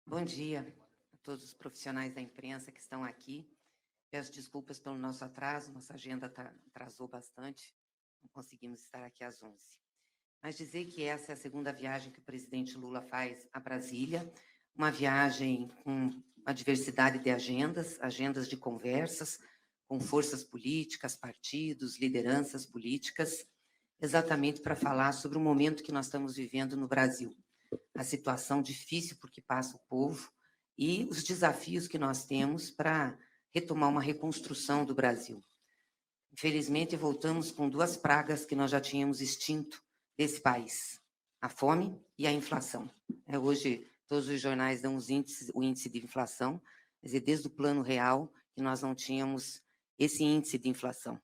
Bom dia a todos os profissionais da imprensa que estão aqui. Peço desculpas pelo nosso atraso, nossa agenda atrasou bastante, não conseguimos estar aqui às 11. Mas dizer que essa é a segunda viagem que o presidente Lula faz a Brasília, uma viagem com uma diversidade de agendas de conversas, com forças políticas, partidos, lideranças políticas, exatamente para falar sobre o momento que nós estamos vivendo no Brasil, a situação difícil por que passa o povo e os desafios que nós temos para retomar uma reconstrução do Brasil. Infelizmente, voltamos com duas pragas que nós já tínhamos extinto desse país: a fome e a inflação. Hoje, todos os jornais dão o índice de inflação, quer dizer, desde o Plano Real, que nós não tínhamos esse índice de inflação.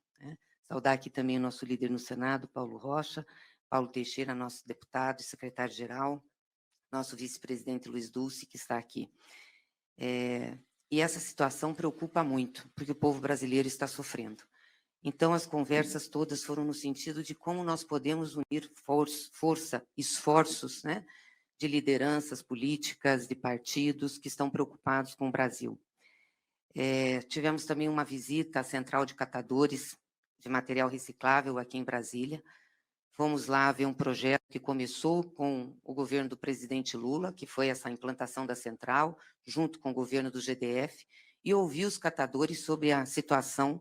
Saudar aqui também o nosso líder no Senado, Paulo Rocha, Paulo Teixeira, nosso deputado e secretário-geral, nosso vice-presidente Luiz Dulce, que está aqui. E essa situação preocupa muito, porque o povo brasileiro está sofrendo. Então, as conversas todas foram no sentido de como nós podemos unir força, esforços, de lideranças políticas, de partidos que estão preocupados com o Brasil. Tivemos também uma visita à Central de Catadores de Material Reciclável aqui em Brasília. Fomos lá ver um projeto que começou com o governo do presidente Lula, que foi essa implantação da central, junto com o governo do GDF, e ouvir os catadores sobre a situação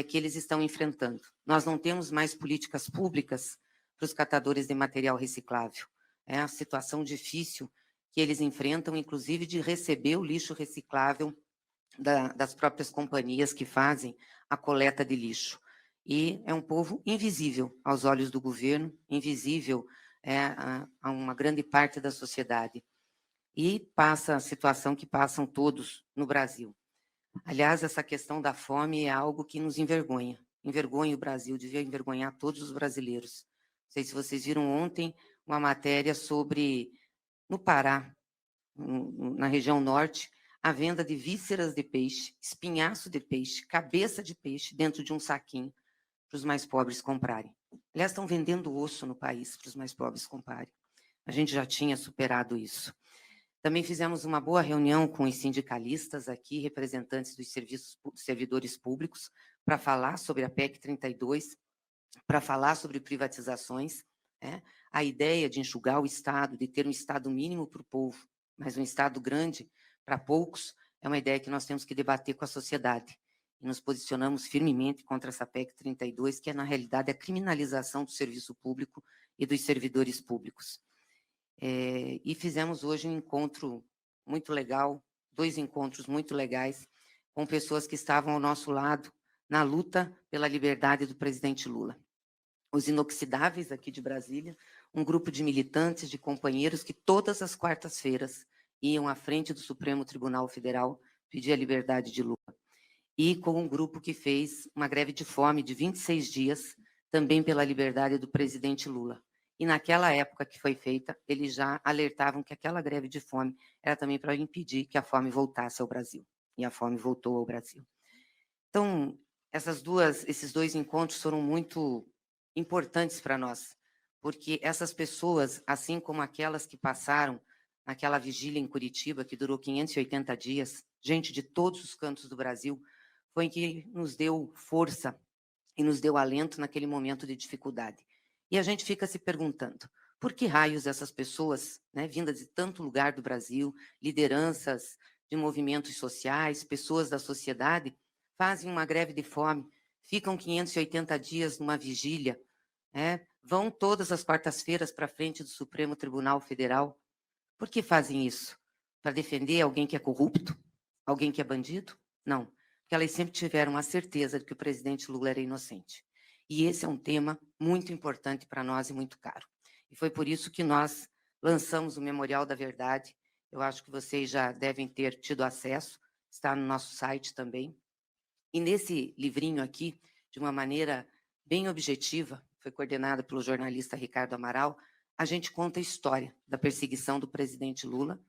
que eles estão enfrentando. Nós não temos mais políticas públicas para os catadores de material reciclável. É a situação difícil que eles enfrentam, inclusive de receber o lixo reciclável das próprias companhias que fazem a coleta de lixo. E é um povo invisível aos olhos do governo, invisível a uma grande parte da sociedade. E passa a situação que passam todos no Brasil. Aliás, essa questão da fome é algo que nos envergonha. Envergonha o Brasil, devia envergonhar todos os brasileiros. Não sei se vocês viram ontem uma matéria sobre, no Pará, na região norte, a venda de vísceras de peixe, espinhaço de peixe, cabeça de peixe dentro de um saquinho para os mais pobres comprarem. Aliás, estão vendendo osso no país para os mais pobres comprarem. A gente já tinha superado isso. Também fizemos uma boa reunião com os sindicalistas aqui, representantes dos servidores públicos, para falar sobre a PEC 32, para falar sobre privatizações. A ideia de enxugar o Estado, de ter um Estado mínimo para o povo, mas um Estado grande para poucos, é uma ideia que nós temos que debater com a sociedade. E nos posicionamos firmemente contra essa PEC 32, que é, na realidade, a criminalização do serviço público e dos servidores públicos. E fizemos hoje um encontro muito legal, 2 encontros muito legais, com pessoas que estavam ao nosso lado na luta pela liberdade do presidente Lula. Os Inoxidáveis, aqui de Brasília, um grupo de militantes, de companheiros que todas as quartas-feiras iam à frente do Supremo Tribunal Federal pedir a liberdade de Lula. E com um grupo que fez uma greve de fome de 26 dias, também pela liberdade do presidente Lula. E naquela época que foi feita, eles já alertavam que aquela greve de fome era também para impedir que a fome voltasse ao Brasil. E a fome voltou ao Brasil. Então, esses 2 encontros foram muito importantes para nós, porque essas pessoas, assim como aquelas que passaram naquela vigília em Curitiba, que durou 580 dias, gente de todos os cantos do Brasil, foi que nos deu força e nos deu alento naquele momento de dificuldade. E a gente fica se perguntando, por que raios essas pessoas, vindas de tanto lugar do Brasil, lideranças de movimentos sociais, pessoas da sociedade, fazem uma greve de fome, ficam 580 dias numa vigília, vão todas as quartas-feiras para frente do Supremo Tribunal Federal? Por que fazem isso? Para defender alguém que é corrupto? Alguém que é bandido? Não, porque elas sempre tiveram a certeza de que o presidente Lula era inocente. E esse é um tema muito importante para nós e muito caro. E foi por isso que nós lançamos o Memorial da Verdade. Eu acho que vocês já devem ter tido acesso, está no nosso site também. E nesse livrinho aqui, de uma maneira bem objetiva, foi coordenada pelo jornalista Ricardo Amaral, a gente conta a história da perseguição do presidente Lula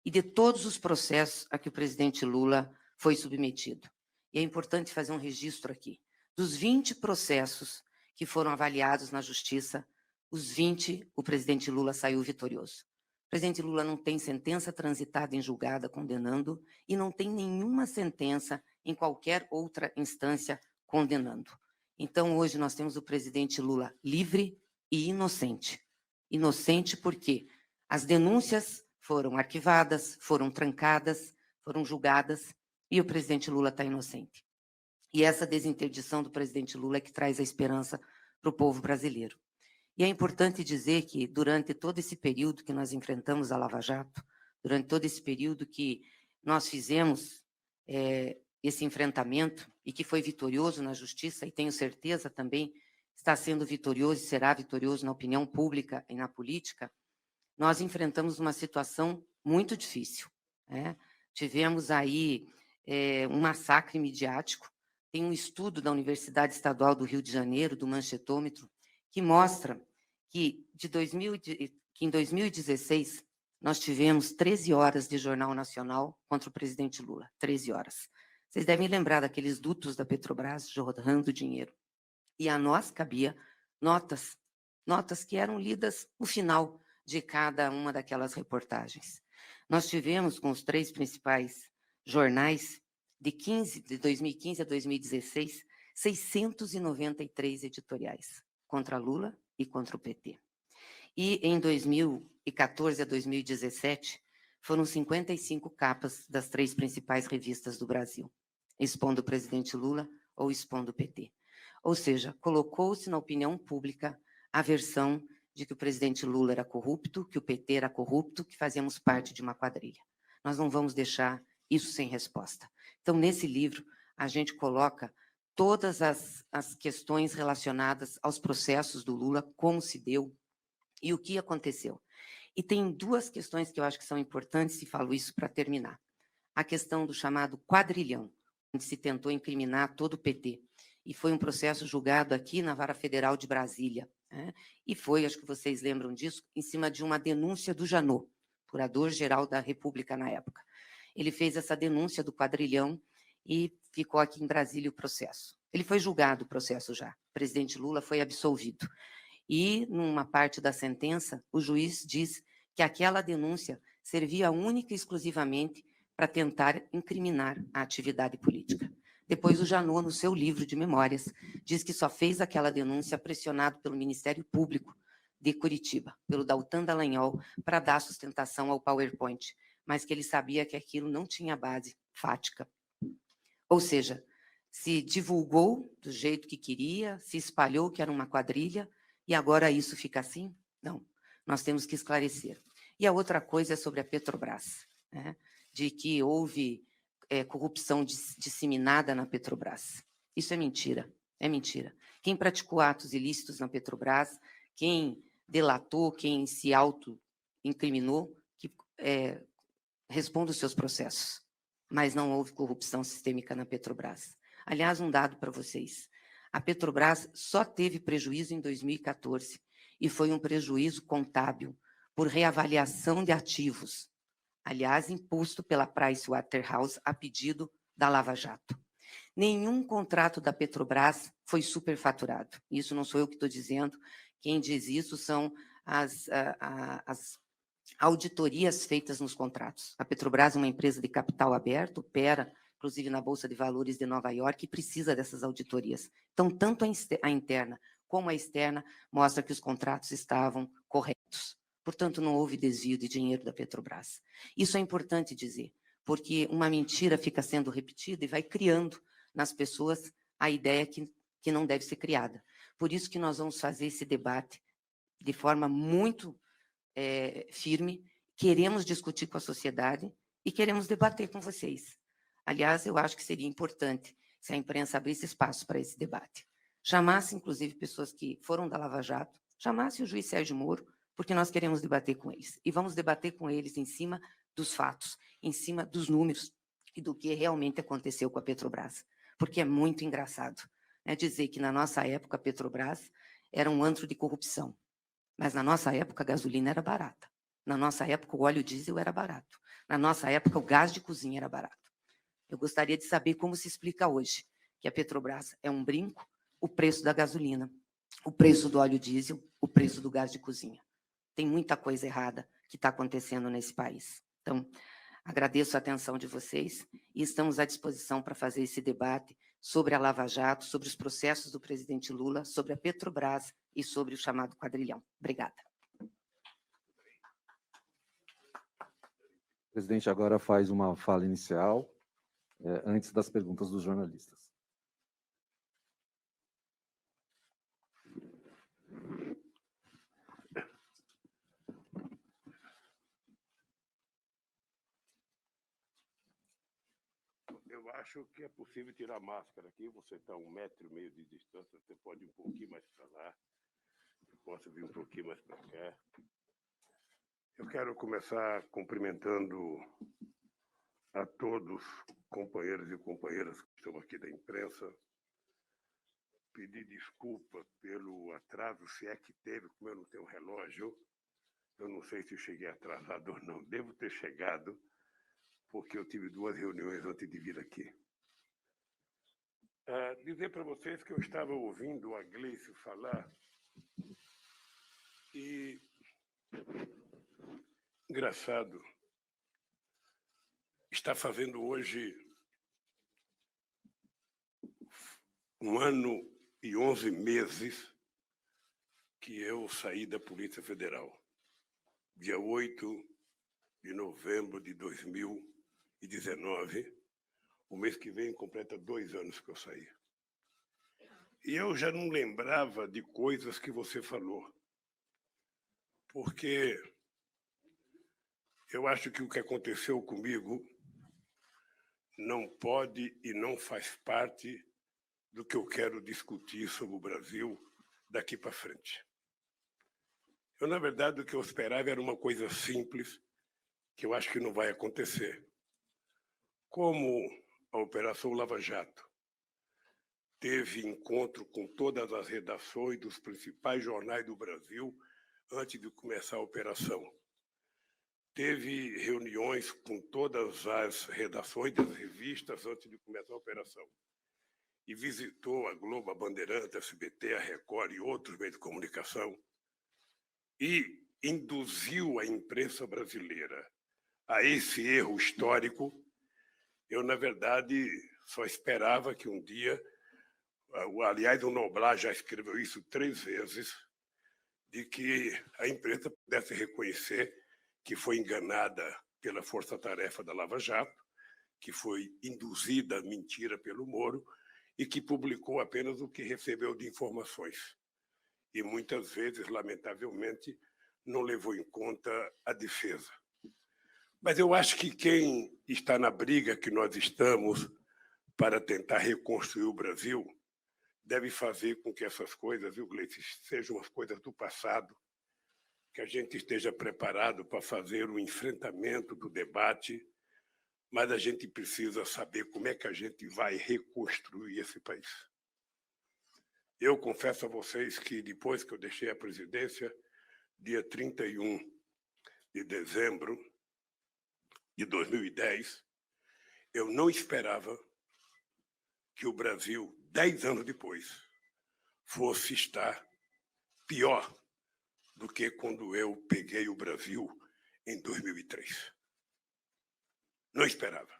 e de todos os processos a que o presidente Lula foi submetido. E é importante fazer um registro aqui. Dos 20 processos que foram avaliados na Justiça, os 20, o presidente Lula saiu vitorioso. O presidente Lula não tem sentença transitada em julgada condenando e não tem nenhuma sentença em qualquer outra instância condenando. Então, hoje nós temos o presidente Lula livre e inocente. Inocente porque as denúncias foram arquivadas, foram trancadas, foram julgadas e o presidente Lula está inocente. E essa desinterdição do presidente Lula é que traz a esperança para o povo brasileiro. E é importante dizer que, durante todo esse período que nós enfrentamos a Lava Jato, durante todo esse período que nós fizemos esse enfrentamento e que foi vitorioso na justiça, e tenho certeza também está sendo vitorioso e será vitorioso na opinião pública e na política, nós enfrentamos uma situação muito difícil. Né? Tivemos aí um massacre midiático. Tem um estudo da Universidade Estadual do Rio de Janeiro, do Manchetômetro, que mostra que em 2016 nós tivemos 13 horas de Jornal Nacional contra o presidente Lula, 13 horas. Vocês devem lembrar daqueles dutos da Petrobras jorrando dinheiro. E a nós cabia notas que eram lidas no final de cada uma daquelas reportagens. Nós tivemos, com os 3 principais jornais, de 2015 a 2016, 693 editoriais contra Lula e contra o PT. E em 2014 a 2017, foram 55 capas das 3 principais revistas do Brasil, expondo o presidente Lula ou expondo o PT. Ou seja, colocou-se na opinião pública a versão de que o presidente Lula era corrupto, que o PT era corrupto, que fazíamos parte de uma quadrilha. Nós não vamos deixar isso sem resposta. Então, nesse livro, a gente coloca todas as questões relacionadas aos processos do Lula, como se deu e o que aconteceu. E tem 2 questões que eu acho que são importantes, e falo isso para terminar. A questão do chamado quadrilhão, onde se tentou incriminar todo o PT. E foi um processo julgado aqui na Vara Federal de Brasília. Né? E foi, acho que vocês lembram disso, em cima de uma denúncia do Janot, procurador-geral da República na época. Ele fez essa denúncia do quadrilhão e ficou aqui em Brasília o processo. Ele foi julgado, o processo já. O presidente Lula foi absolvido. E, numa parte da sentença, o juiz diz que aquela denúncia servia única e exclusivamente para tentar incriminar a atividade política. Depois, o Janot, no seu livro de memórias, diz que só fez aquela denúncia pressionado pelo Ministério Público de Curitiba, pelo Daltan Dallagnol, para dar sustentação ao PowerPoint, mas que ele sabia que aquilo não tinha base fática. Ou seja, se divulgou do jeito que queria, se espalhou que era uma quadrilha, e agora isso fica assim? Não, nós temos que esclarecer. E a outra coisa é sobre a Petrobras, né? De que houve corrupção disseminada na Petrobras. Isso é mentira, é mentira. Quem praticou atos ilícitos na Petrobras, quem delatou, quem se auto-incriminou, que responda os seus processos. Mas não houve corrupção sistêmica na Petrobras. Aliás, um dado para vocês. A Petrobras só teve prejuízo em 2014, e foi um prejuízo contábil por reavaliação de ativos, aliás, imposto pela Pricewaterhouse a pedido da Lava Jato. Nenhum contrato da Petrobras foi superfaturado. Isso não sou eu que estou dizendo. Quem diz isso são as auditorias feitas nos contratos. A Petrobras é uma empresa de capital aberto, opera, inclusive, na Bolsa de Valores de Nova York, e precisa dessas auditorias. Então, tanto a interna como a externa mostra que os contratos estavam corretos. Portanto, não houve desvio de dinheiro da Petrobras. Isso é importante dizer, porque uma mentira fica sendo repetida e vai criando nas pessoas a ideia que não deve ser criada. Por isso que nós vamos fazer esse debate de forma muito firme, queremos discutir com a sociedade e queremos debater com vocês. Aliás, eu acho que seria importante se a imprensa abrisse espaço para esse debate. Chamasse, inclusive, pessoas que foram da Lava Jato, chamasse o juiz Sérgio Moro, porque nós queremos debater com eles. E vamos debater com eles em cima dos fatos, em cima dos números e do que realmente aconteceu com a Petrobras. Porque é muito engraçado, né, dizer que, na nossa época, a Petrobras era um antro de corrupção. Mas, na nossa época, a gasolina era barata. Na nossa época, o óleo diesel era barato. Na nossa época, o gás de cozinha era barato. Eu gostaria de saber como se explica hoje que a Petrobras é um brinco, o preço da gasolina, o preço do óleo diesel, o preço do gás de cozinha. Tem muita coisa errada que está acontecendo nesse país. Então, agradeço a atenção de vocês e estamos à disposição para fazer esse debate sobre a Lava Jato, sobre os processos do presidente Lula, sobre a Petrobras e sobre o chamado quadrilhão. Obrigada. O presidente agora faz uma fala inicial, antes das perguntas dos jornalistas. Eu acho que é possível tirar a máscara aqui. Você está a 1,5 metro de distância, você pode ir um pouquinho mais para lá. Eu posso vir um pouquinho mais para cá. Eu quero começar cumprimentando a todos, companheiros e companheiras que estão aqui da imprensa. Pedir desculpa pelo atraso, se é que teve, como eu não tenho relógio. Eu não sei se cheguei atrasado ou não. Devo ter chegado, porque eu tive 2 reuniões antes de vir aqui. Dizer para vocês que eu estava ouvindo a Gleice falar e, engraçado, está fazendo hoje 1 ano e 11 meses que eu saí da Polícia Federal. Dia 8 de novembro de 2019, o mês que vem completa 2 anos que eu saí. E eu já não lembrava de coisas que você falou, porque eu acho que o que aconteceu comigo não pode e não faz parte do que eu quero discutir sobre o Brasil daqui para frente. Eu, na verdade, o que eu esperava era uma coisa simples, que eu acho que não vai acontecer. Como a Operação Lava Jato teve encontro com todas as redações dos principais jornais do Brasil antes de começar a operação. Teve reuniões com todas as redações das revistas antes de começar a operação. E visitou a Globo, a Bandeirantes, a SBT, a Record e outros meios de comunicação. E induziu a imprensa brasileira a esse erro histórico. Eu, na verdade, só esperava que um dia, aliás, o Noblar já escreveu isso 3 vezes, de que a imprensa pudesse reconhecer que foi enganada pela força-tarefa da Lava Jato, que foi induzida à mentira pelo Moro e que publicou apenas o que recebeu de informações. E muitas vezes, lamentavelmente, não levou em conta a defesa. Mas eu acho que quem está na briga que nós estamos para tentar reconstruir o Brasil deve fazer com que essas coisas, viu, Gleice, sejam as coisas do passado, que a gente esteja preparado para fazer o enfrentamento do debate, mas a gente precisa saber como é que a gente vai reconstruir esse país. Eu confesso a vocês que depois que eu deixei a presidência, dia 31 de dezembro de 2010, eu não esperava que o Brasil, 10 anos depois, fosse estar pior do que quando eu peguei o Brasil em 2003. Não esperava.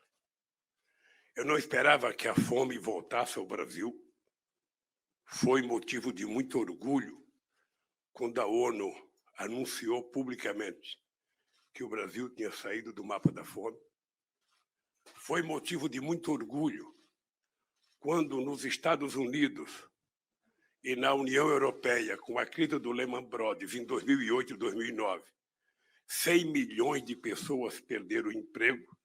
Eu não esperava que a fome voltasse ao Brasil. Foi motivo de muito orgulho quando a ONU anunciou publicamente que o Brasil tinha saído do mapa da fome. Foi motivo de muito orgulho quando nos Estados Unidos e na União Europeia, com a crise do Lehman Brothers em 2008 e 2009, 100 milhões de pessoas perderam o emprego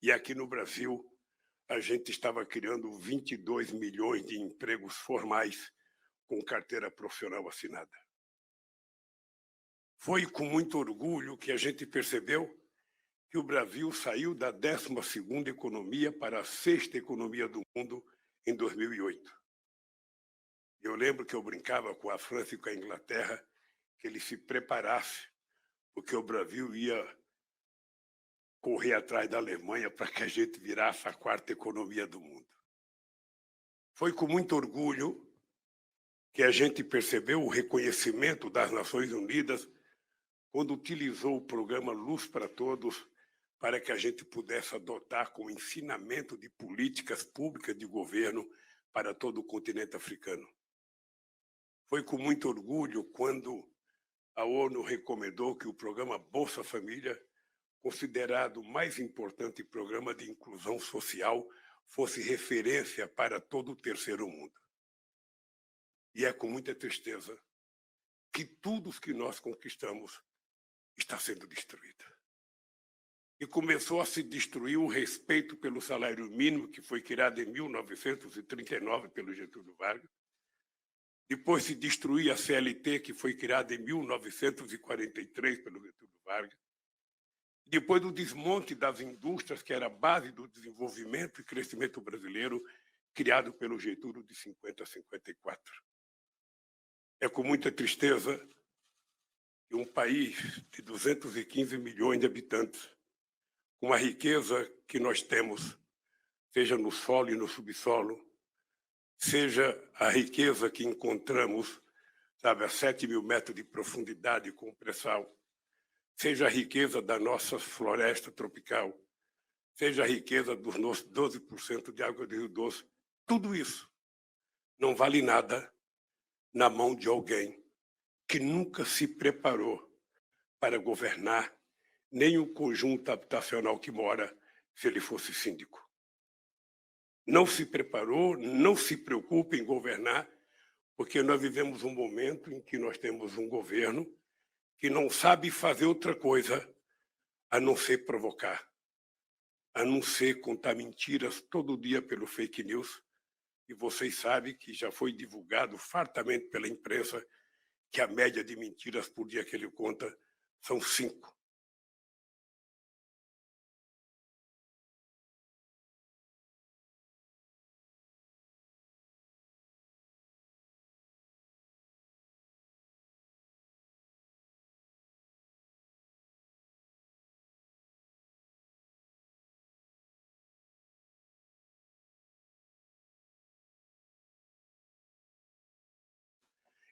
e aqui no Brasil a gente estava criando 22 milhões de empregos formais com carteira profissional assinada. Foi com muito orgulho que a gente percebeu que o Brasil saiu da 12ª economia para a 6ª economia do mundo em 2008. Eu lembro que eu brincava com a França e com a Inglaterra que eles se preparassem, porque o Brasil ia correr atrás da Alemanha para que a gente virasse a 4ª economia do mundo. Foi com muito orgulho que a gente percebeu o reconhecimento das Nações Unidas quando utilizou o programa Luz para Todos para que a gente pudesse adotar como ensinamento de políticas públicas de governo para todo o continente africano. Foi com muito orgulho quando a ONU recomendou que o programa Bolsa Família, considerado o mais importante programa de inclusão social, fosse referência para todo o terceiro mundo. E é com muita tristeza que tudo o que nós conquistamos está sendo destruído. E começou a se destruir o respeito pelo salário mínimo, que foi criado em 1939 pelo Getúlio Vargas. Depois se destruiu a CLT, que foi criada em 1943 pelo Getúlio Vargas. Depois do desmonte das indústrias, que era a base do desenvolvimento e crescimento brasileiro, criado pelo Getúlio de 50 a 54. É com muita tristeza que um país de 215 milhões de habitantes, com a riqueza que nós temos, seja no solo e no subsolo, seja a riqueza que encontramos, sabe, a 7.000 metros de profundidade com pré-sal, seja a riqueza da nossa floresta tropical, seja a riqueza dos nossos 12% de água de Rio Doce, tudo isso não vale nada na mão de alguém que nunca se preparou para governar nem o conjunto habitacional que mora, se ele fosse síndico. Não se preparou, não se preocupa em governar, porque nós vivemos um momento em que nós temos um governo que não sabe fazer outra coisa a não ser provocar, a não ser contar mentiras todo dia pelo fake news. E vocês sabem que já foi divulgado fartamente pela imprensa que a média de mentiras por dia que ele conta são 5.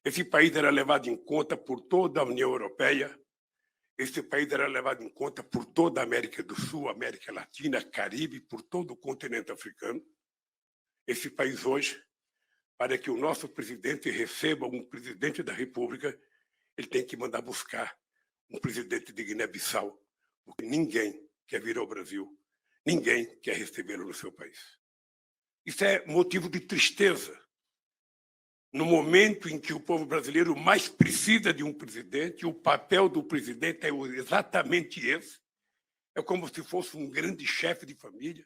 Esse país era levado em conta por toda a União Europeia, esse país era levado em conta por toda a América do Sul, América Latina, Caribe, por todo o continente africano. Esse país hoje, para que o nosso presidente receba um presidente da República, ele tem que mandar buscar um presidente de Guiné-Bissau, porque ninguém quer vir ao Brasil, ninguém quer recebê-lo no seu país. Isso é motivo de tristeza. No momento em que o povo brasileiro mais precisa de um presidente, o papel do presidente é exatamente esse. É como se fosse um grande chefe de família,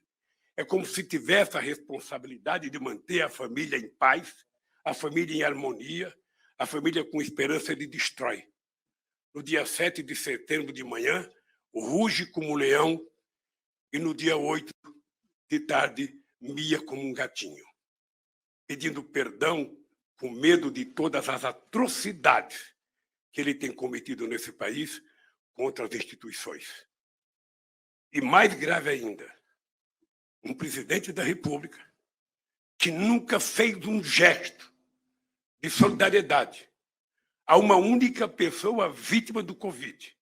é como se tivesse a responsabilidade de manter a família em paz, a família em harmonia, a família com esperança ele destrói. No dia 7 de setembro de manhã, ruge como um leão e no dia 8 de tarde, mia como um gatinho, pedindo perdão com medo de todas as atrocidades que ele tem cometido nesse país contra as instituições. E mais grave ainda, um presidente da República que nunca fez um gesto de solidariedade a uma única pessoa vítima do Covid,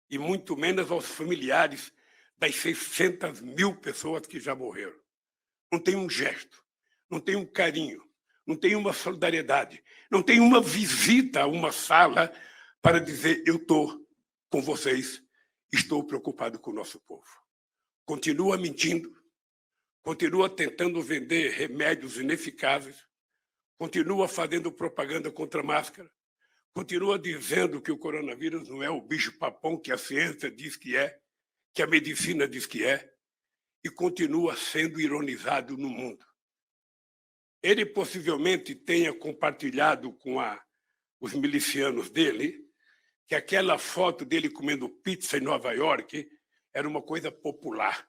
e muito menos aos familiares das 600.000 pessoas que já morreram. Não tem um gesto, não tem um carinho, não tem uma solidariedade, não tem uma visita a uma sala para dizer eu estou com vocês, estou preocupado com o nosso povo. Continua mentindo, continua tentando vender remédios ineficazes, continua fazendo propaganda contra a máscara, continua dizendo que o coronavírus não é o bicho-papão que a ciência diz que é, que a medicina diz que é, e continua sendo ironizado no mundo. Ele possivelmente tenha compartilhado com os milicianos dele que aquela foto dele comendo pizza em Nova York era uma coisa popular.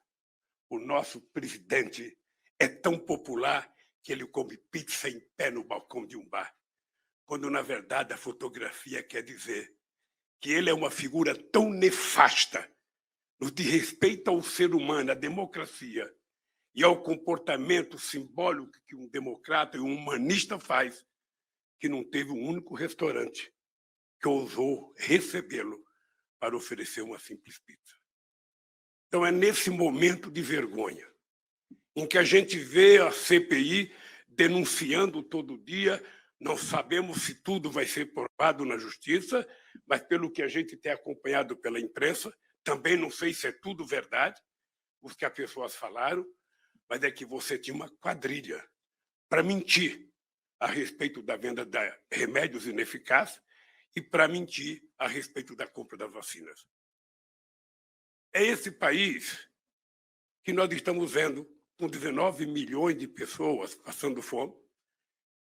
O nosso presidente é tão popular que ele come pizza em pé no balcão de um bar, quando, na verdade, a fotografia quer dizer que ele é uma figura tão nefasta no de respeito ao ser humano, à democracia, e ao comportamento simbólico que um democrata e um humanista faz, que não teve um único restaurante que ousou recebê-lo para oferecer uma simples pizza. Então, é nesse momento de vergonha, em que a gente vê a CPI denunciando todo dia, não sabemos se tudo vai ser provado na justiça, mas pelo que a gente tem acompanhado pela imprensa, também não sei se é tudo verdade, o que as pessoas falaram, mas é que você tinha uma quadrilha para mentir a respeito da venda de remédios ineficazes e para mentir a respeito da compra das vacinas. É esse país que nós estamos vendo com 19 milhões de pessoas passando fome,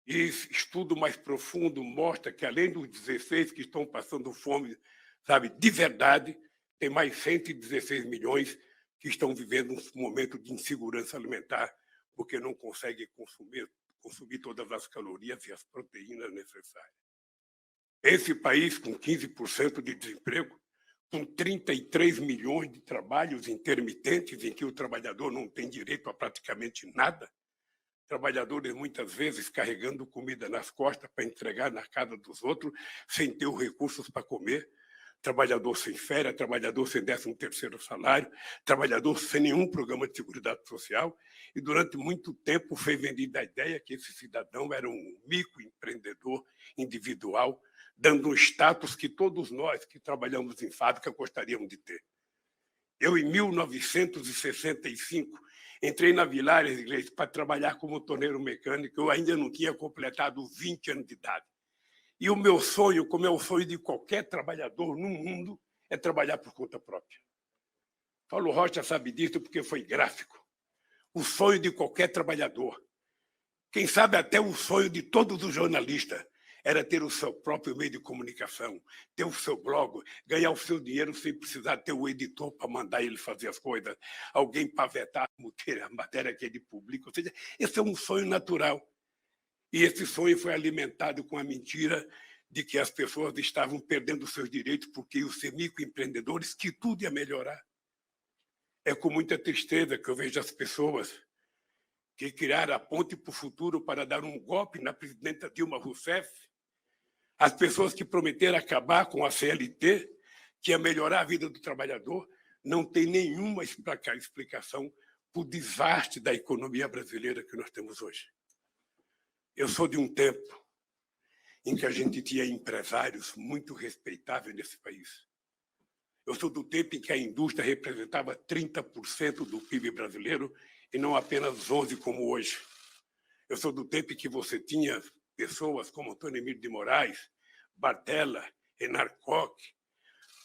e estudo mais profundo mostra que, além dos 16 que estão passando fome, sabe, de verdade, tem mais 116 milhões que estão vivendo um momento de insegurança alimentar, porque não conseguem consumir todas as calorias e as proteínas necessárias. Esse país, com 15% de desemprego, com 33 milhões de trabalhos intermitentes, em que o trabalhador não tem direito a praticamente nada, trabalhadores muitas vezes carregando comida nas costas para entregar na casa dos outros, sem ter os recursos para comer, trabalhador sem férias, trabalhador sem 13º salário, trabalhador sem nenhum programa de seguridade social, e durante muito tempo foi vendida a ideia que esse cidadão era um microempreendedor individual, dando um status que todos nós que trabalhamos em fábrica gostaríamos de ter. Eu, em 1965, entrei na Villares Iglesias para trabalhar como torneiro mecânico. Eu ainda não tinha completado 20 anos de idade. E o meu sonho, como é o sonho de qualquer trabalhador no mundo, é trabalhar por conta própria. Paulo Rocha sabe disso porque foi gráfico. O sonho de qualquer trabalhador, quem sabe até o sonho de todos os jornalistas, era ter o seu próprio meio de comunicação, ter o seu blog, ganhar o seu dinheiro sem precisar ter o editor para mandar ele fazer as coisas, alguém para vetar a matéria que ele publica. Ou seja, esse é um sonho natural. E esse sonho foi alimentado com a mentira de que as pessoas estavam perdendo seus direitos porque os microempreendedores, que tudo ia melhorar. É com muita tristeza que eu vejo as pessoas que criaram a ponte para o futuro para dar um golpe na presidenta Dilma Rousseff, as pessoas que prometeram acabar com a CLT, que ia melhorar a vida do trabalhador, não tem nenhuma explicação para o desastre da economia brasileira que nós temos hoje. Eu sou de um tempo em que a gente tinha empresários muito respeitáveis nesse país. Eu sou do tempo em que a indústria representava 30% do PIB brasileiro e não apenas 11% como hoje. Eu sou do tempo em que você tinha pessoas como Antônio Emílio de Moraes, Bartella, Enar Koch,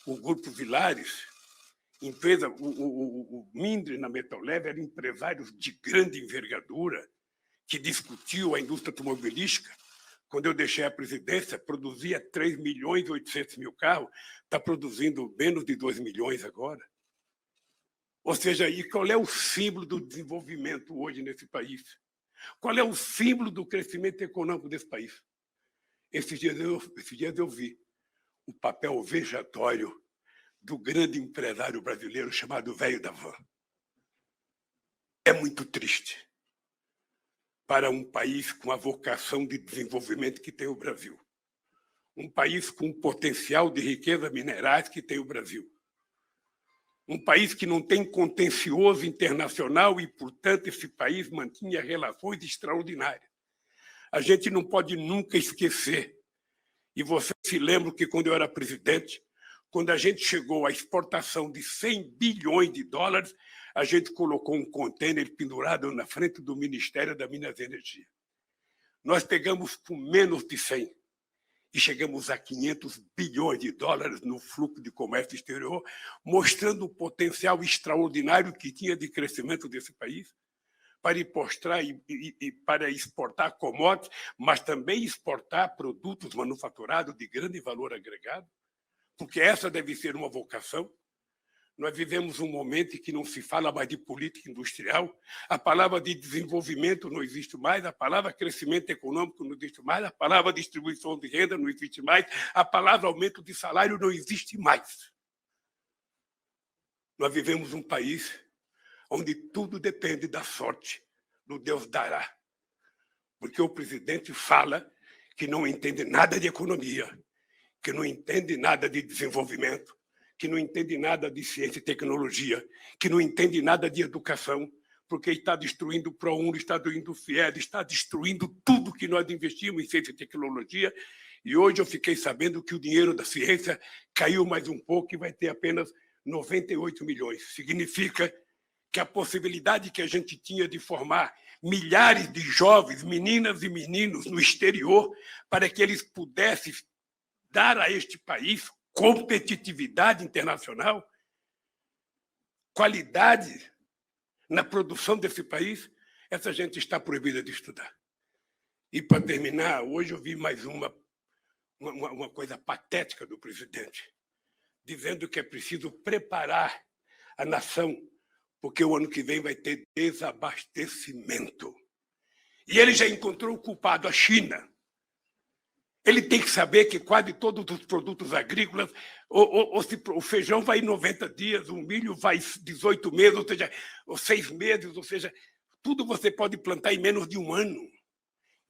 o Grupo Villares, empresa, o Mindre na Metal Leve eram empresários de grande envergadura que discutiam a indústria automobilística. Quando eu deixei a presidência, produzia 3.800.000 carros, está produzindo menos de 2 milhões agora. Ou seja, e qual é o símbolo do desenvolvimento hoje nesse país? Qual é o símbolo do crescimento econômico desse país? Esses dias eu vi o papel vexatório do grande empresário brasileiro chamado Velho da Van. É muito triste para um país com a vocação de desenvolvimento que tem o Brasil. Um país com o potencial de riqueza minerais que tem o Brasil. Um país que não tem contencioso internacional e, portanto, esse país mantinha relações extraordinárias. A gente não pode nunca esquecer, e você se lembra que quando eu era presidente, quando a gente chegou à exportação de 100 bilhões de dólares, a gente colocou um contêiner pendurado na frente do Ministério da Minas e Energia. Nós pegamos com menos de 100 e chegamos a 500 bilhões de dólares no fluxo de comércio exterior, mostrando o potencial extraordinário que tinha de crescimento desse país para exportar commodities, mas também exportar produtos manufaturados de grande valor agregado, porque essa deve ser uma vocação. Nós vivemos um momento em que não se fala mais de política industrial, a palavra de desenvolvimento não existe mais, a palavra crescimento econômico não existe mais, a palavra distribuição de renda não existe mais, a palavra aumento de salário não existe mais. Nós vivemos um país onde tudo depende da sorte, do Deus dará. Porque o presidente fala que não entende nada de economia, que não entende nada de desenvolvimento, que não entende nada de ciência e tecnologia, que não entende nada de educação, porque está destruindo o ProUni, está destruindo o FIES, está destruindo tudo que nós investimos em ciência e tecnologia. E hoje eu fiquei sabendo que o dinheiro da ciência caiu mais um pouco e vai ter apenas 98 milhões. Significa que a possibilidade que a gente tinha de formar milhares de jovens, meninas e meninos no exterior, para que eles pudessem dar a este país competitividade internacional, qualidade na produção desse país, essa gente está proibida de estudar. E, para terminar, hoje eu vi mais uma coisa patética do presidente, dizendo que é preciso preparar a nação, porque o ano que vem vai ter desabastecimento. E ele já encontrou o culpado, a China. Ele tem que saber que quase todos os produtos agrícolas, o feijão vai em 90 dias, o milho vai 18 meses, ou seja, 6 meses, ou seja, tudo você pode plantar em menos de um ano.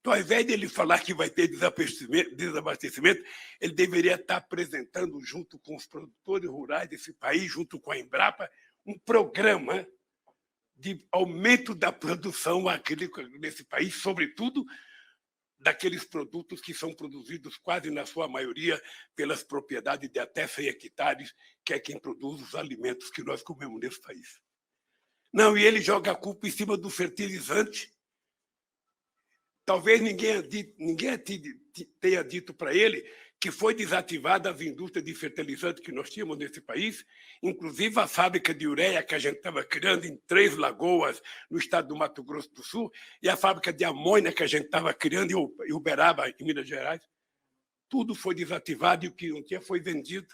Então, ao invés de ele falar que vai ter desabastecimento, ele deveria estar apresentando, junto com os produtores rurais desse país, junto com a Embrapa, um programa de aumento da produção agrícola nesse país, sobretudo daqueles produtos que são produzidos quase na sua maioria pelas propriedades de até 100 hectares, que é quem produz os alimentos que nós comemos nesse país. Não, e ele joga a culpa em cima do fertilizante. Talvez ninguém tenha dito para ele que foi desativada as indústrias de fertilizante que nós tínhamos nesse país, inclusive a fábrica de ureia que a gente estava criando em 3 Lagoas, no estado do Mato Grosso do Sul, e a fábrica de amônia que a gente estava criando em Uberaba, em Minas Gerais. Tudo foi desativado e o que não tinha foi vendido,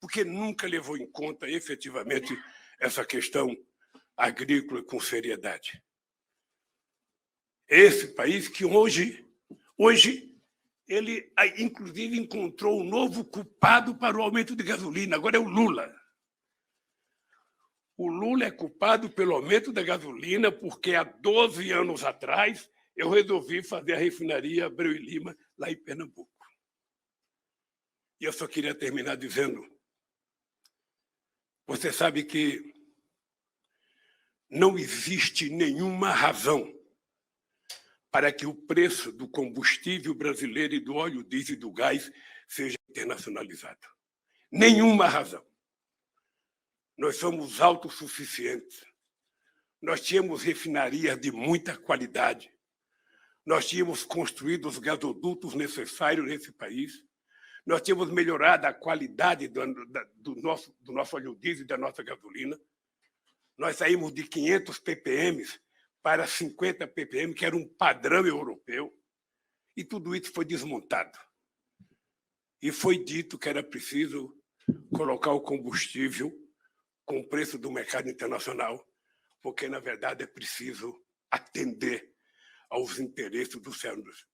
porque nunca levou em conta efetivamente essa questão agrícola com seriedade. Esse país que hoje ele, inclusive, encontrou um novo culpado para o aumento de gasolina. Agora é o Lula. O Lula é culpado pelo aumento da gasolina porque, há 12 anos atrás, eu resolvi fazer a refinaria Abreu e Lima, lá em Pernambuco. E eu só queria terminar dizendo, você sabe que não existe nenhuma razão para que o preço do combustível brasileiro e do óleo diesel e do gás seja internacionalizado. Nenhuma razão. Nós somos autossuficientes. Nós tínhamos refinarias de muita qualidade. Nós tínhamos construído os gasodutos necessários nesse país. Nós tínhamos melhorado a qualidade do nosso óleo diesel e da nossa gasolina. Nós saímos de 500 ppm para 50 ppm, que era um padrão europeu, e tudo isso foi desmontado. E foi dito que era preciso colocar o combustível com o preço do mercado internacional, porque, na verdade, é preciso atender aos interesses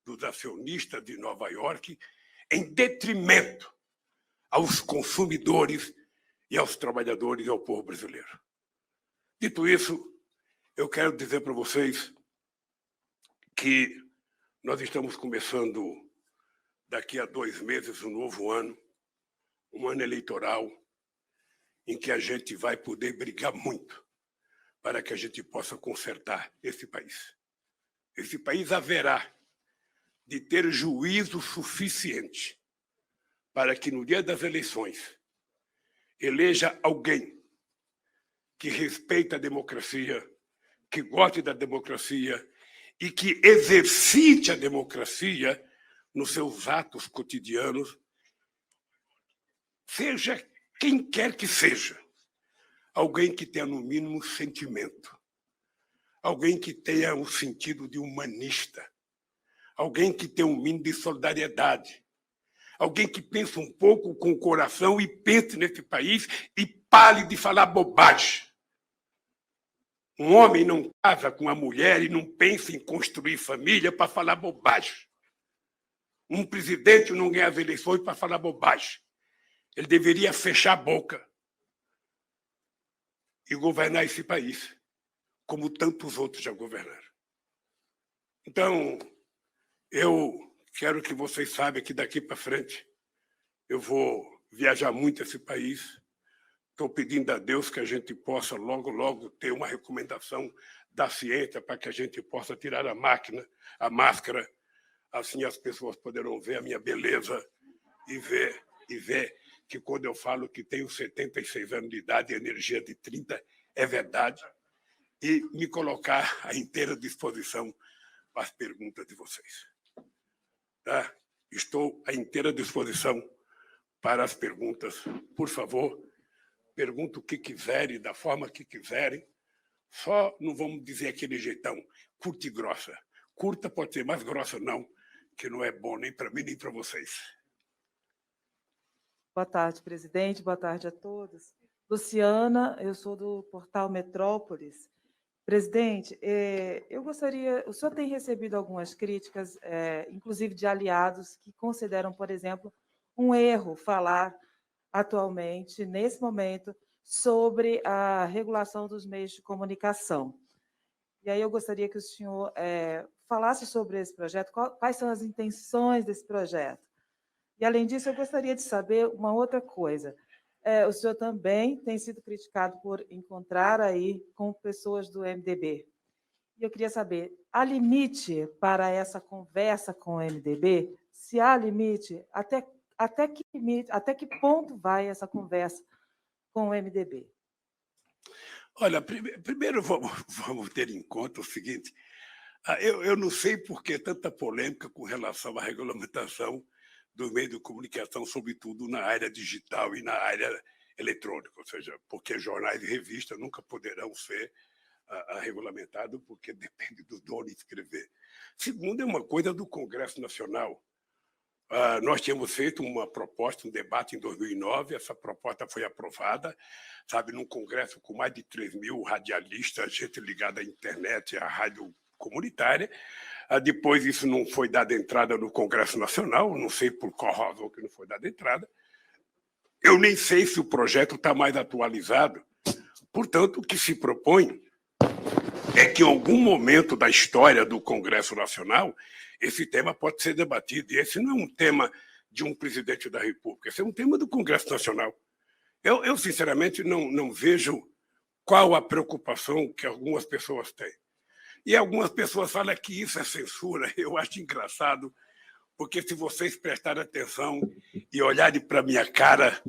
dos acionistas de Nova York, em detrimento aos consumidores e aos trabalhadores e ao povo brasileiro. Dito isso, eu quero dizer para vocês que nós estamos começando, daqui a 2 meses, um novo ano, um ano eleitoral, em que a gente vai poder brigar muito para que a gente possa consertar esse país. Esse país haverá de ter juízo suficiente para que, no dia das eleições, eleja alguém que respeita a democracia, que goste da democracia e que exercite a democracia nos seus atos cotidianos, seja quem quer que seja, alguém que tenha, no mínimo, sentimento, alguém que tenha um sentido de humanista, alguém que tenha um mínimo de solidariedade, alguém que pense um pouco com o coração e pense nesse país e pare de falar bobagem. Um homem não casa com uma mulher e não pensa em construir família para falar bobagem. Um presidente não ganha as eleições para falar bobagem. Ele deveria fechar a boca e governar esse país, como tantos outros já governaram. Então, eu quero que vocês saibam que daqui para frente eu vou viajar muito esse país, Estou pedindo a Deus que a gente possa logo, logo ter uma recomendação da ciência para que a gente possa tirar a máscara, assim as pessoas poderão ver a minha beleza e ver que quando eu falo que tenho 76 anos de idade e energia de 30, é verdade, e me colocar à inteira disposição para as perguntas de vocês. Tá? Estou à inteira disposição para as perguntas. Por favor, pergunta o que quiserem, da forma que quiserem. Só não vamos dizer aquele jeitão, curta e grossa. Curta pode ser, mais grossa não, que não é bom nem para mim nem para vocês. Boa tarde, presidente. Boa tarde a todos. Luciana, eu sou do portal Metrópolis. Presidente, eu gostaria... O senhor tem recebido algumas críticas, inclusive de aliados, que consideram, por exemplo, um erro falar atualmente, nesse momento, sobre a regulação dos meios de comunicação. E aí eu gostaria que o senhor falasse sobre esse projeto, quais são as intenções desse projeto. E, além disso, eu gostaria de saber uma outra coisa. O senhor também tem sido criticado por encontrar aí com pessoas do MDB. E eu queria saber, há limite para essa conversa com o MDB? Se há limite, até que ponto vai essa conversa com o MDB? Olha, primeiro vamos ter em conta o seguinte, eu não sei por que tanta polêmica com relação à regulamentação do meio de comunicação, sobretudo na área digital e na área eletrônica, ou seja, porque jornais e revistas nunca poderão ser regulamentados, porque depende do dono escrever. Segundo, é uma coisa do Congresso Nacional. Nós tínhamos feito uma proposta, um debate em 2009, essa proposta foi aprovada, sabe, num congresso com mais de 3.000 radialistas, gente ligada à internet, à rádio comunitária. Depois isso não foi dado entrada no Congresso Nacional, não sei por qual razão que não foi dada entrada. Eu nem sei se o projeto está mais atualizado. Portanto, o que se propõe é que em algum momento da história do Congresso Nacional esse tema pode ser debatido. E esse não é um tema de um presidente da República, esse é um tema do Congresso Nacional. Eu sinceramente, não vejo qual a preocupação que algumas pessoas têm. E algumas pessoas falam que isso é censura. Eu acho engraçado, porque se vocês prestarem atenção e olharem para a minha cara,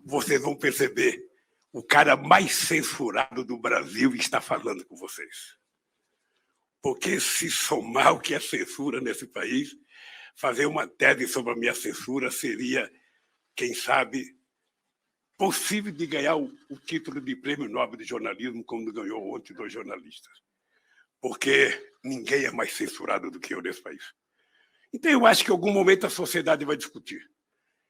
vocês vão perceber o cara mais censurado do Brasil está falando com vocês. Porque se somar o que é censura nesse país, fazer uma tese sobre a minha censura seria, quem sabe, possível de ganhar o título de Prêmio Nobel de Jornalismo, como ganhou ontem 2 jornalistas. Porque ninguém é mais censurado do que eu nesse país. Então, eu acho que em algum momento a sociedade vai discutir.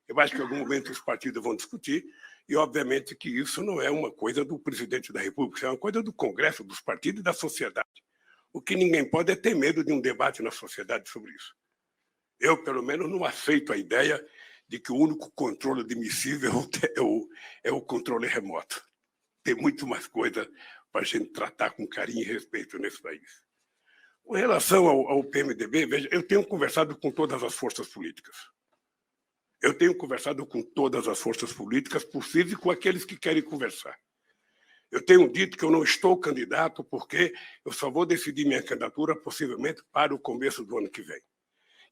Eu acho que em algum momento os partidos vão discutir, e, obviamente, que isso não é uma coisa do presidente da República, isso é uma coisa do Congresso, dos partidos e da sociedade. O que ninguém pode é ter medo de um debate na sociedade sobre isso. Eu, pelo menos, não aceito a ideia de que o único controle admissível é o controle remoto. Tem muito mais coisa para a gente tratar com carinho e respeito nesse país. Com relação ao PMDB, veja, eu tenho conversado com todas as forças políticas. Eu tenho conversado com todas as forças políticas possíveis e com aqueles que querem conversar. Eu tenho dito que eu não estou candidato porque eu só vou decidir minha candidatura possivelmente para o começo do ano que vem.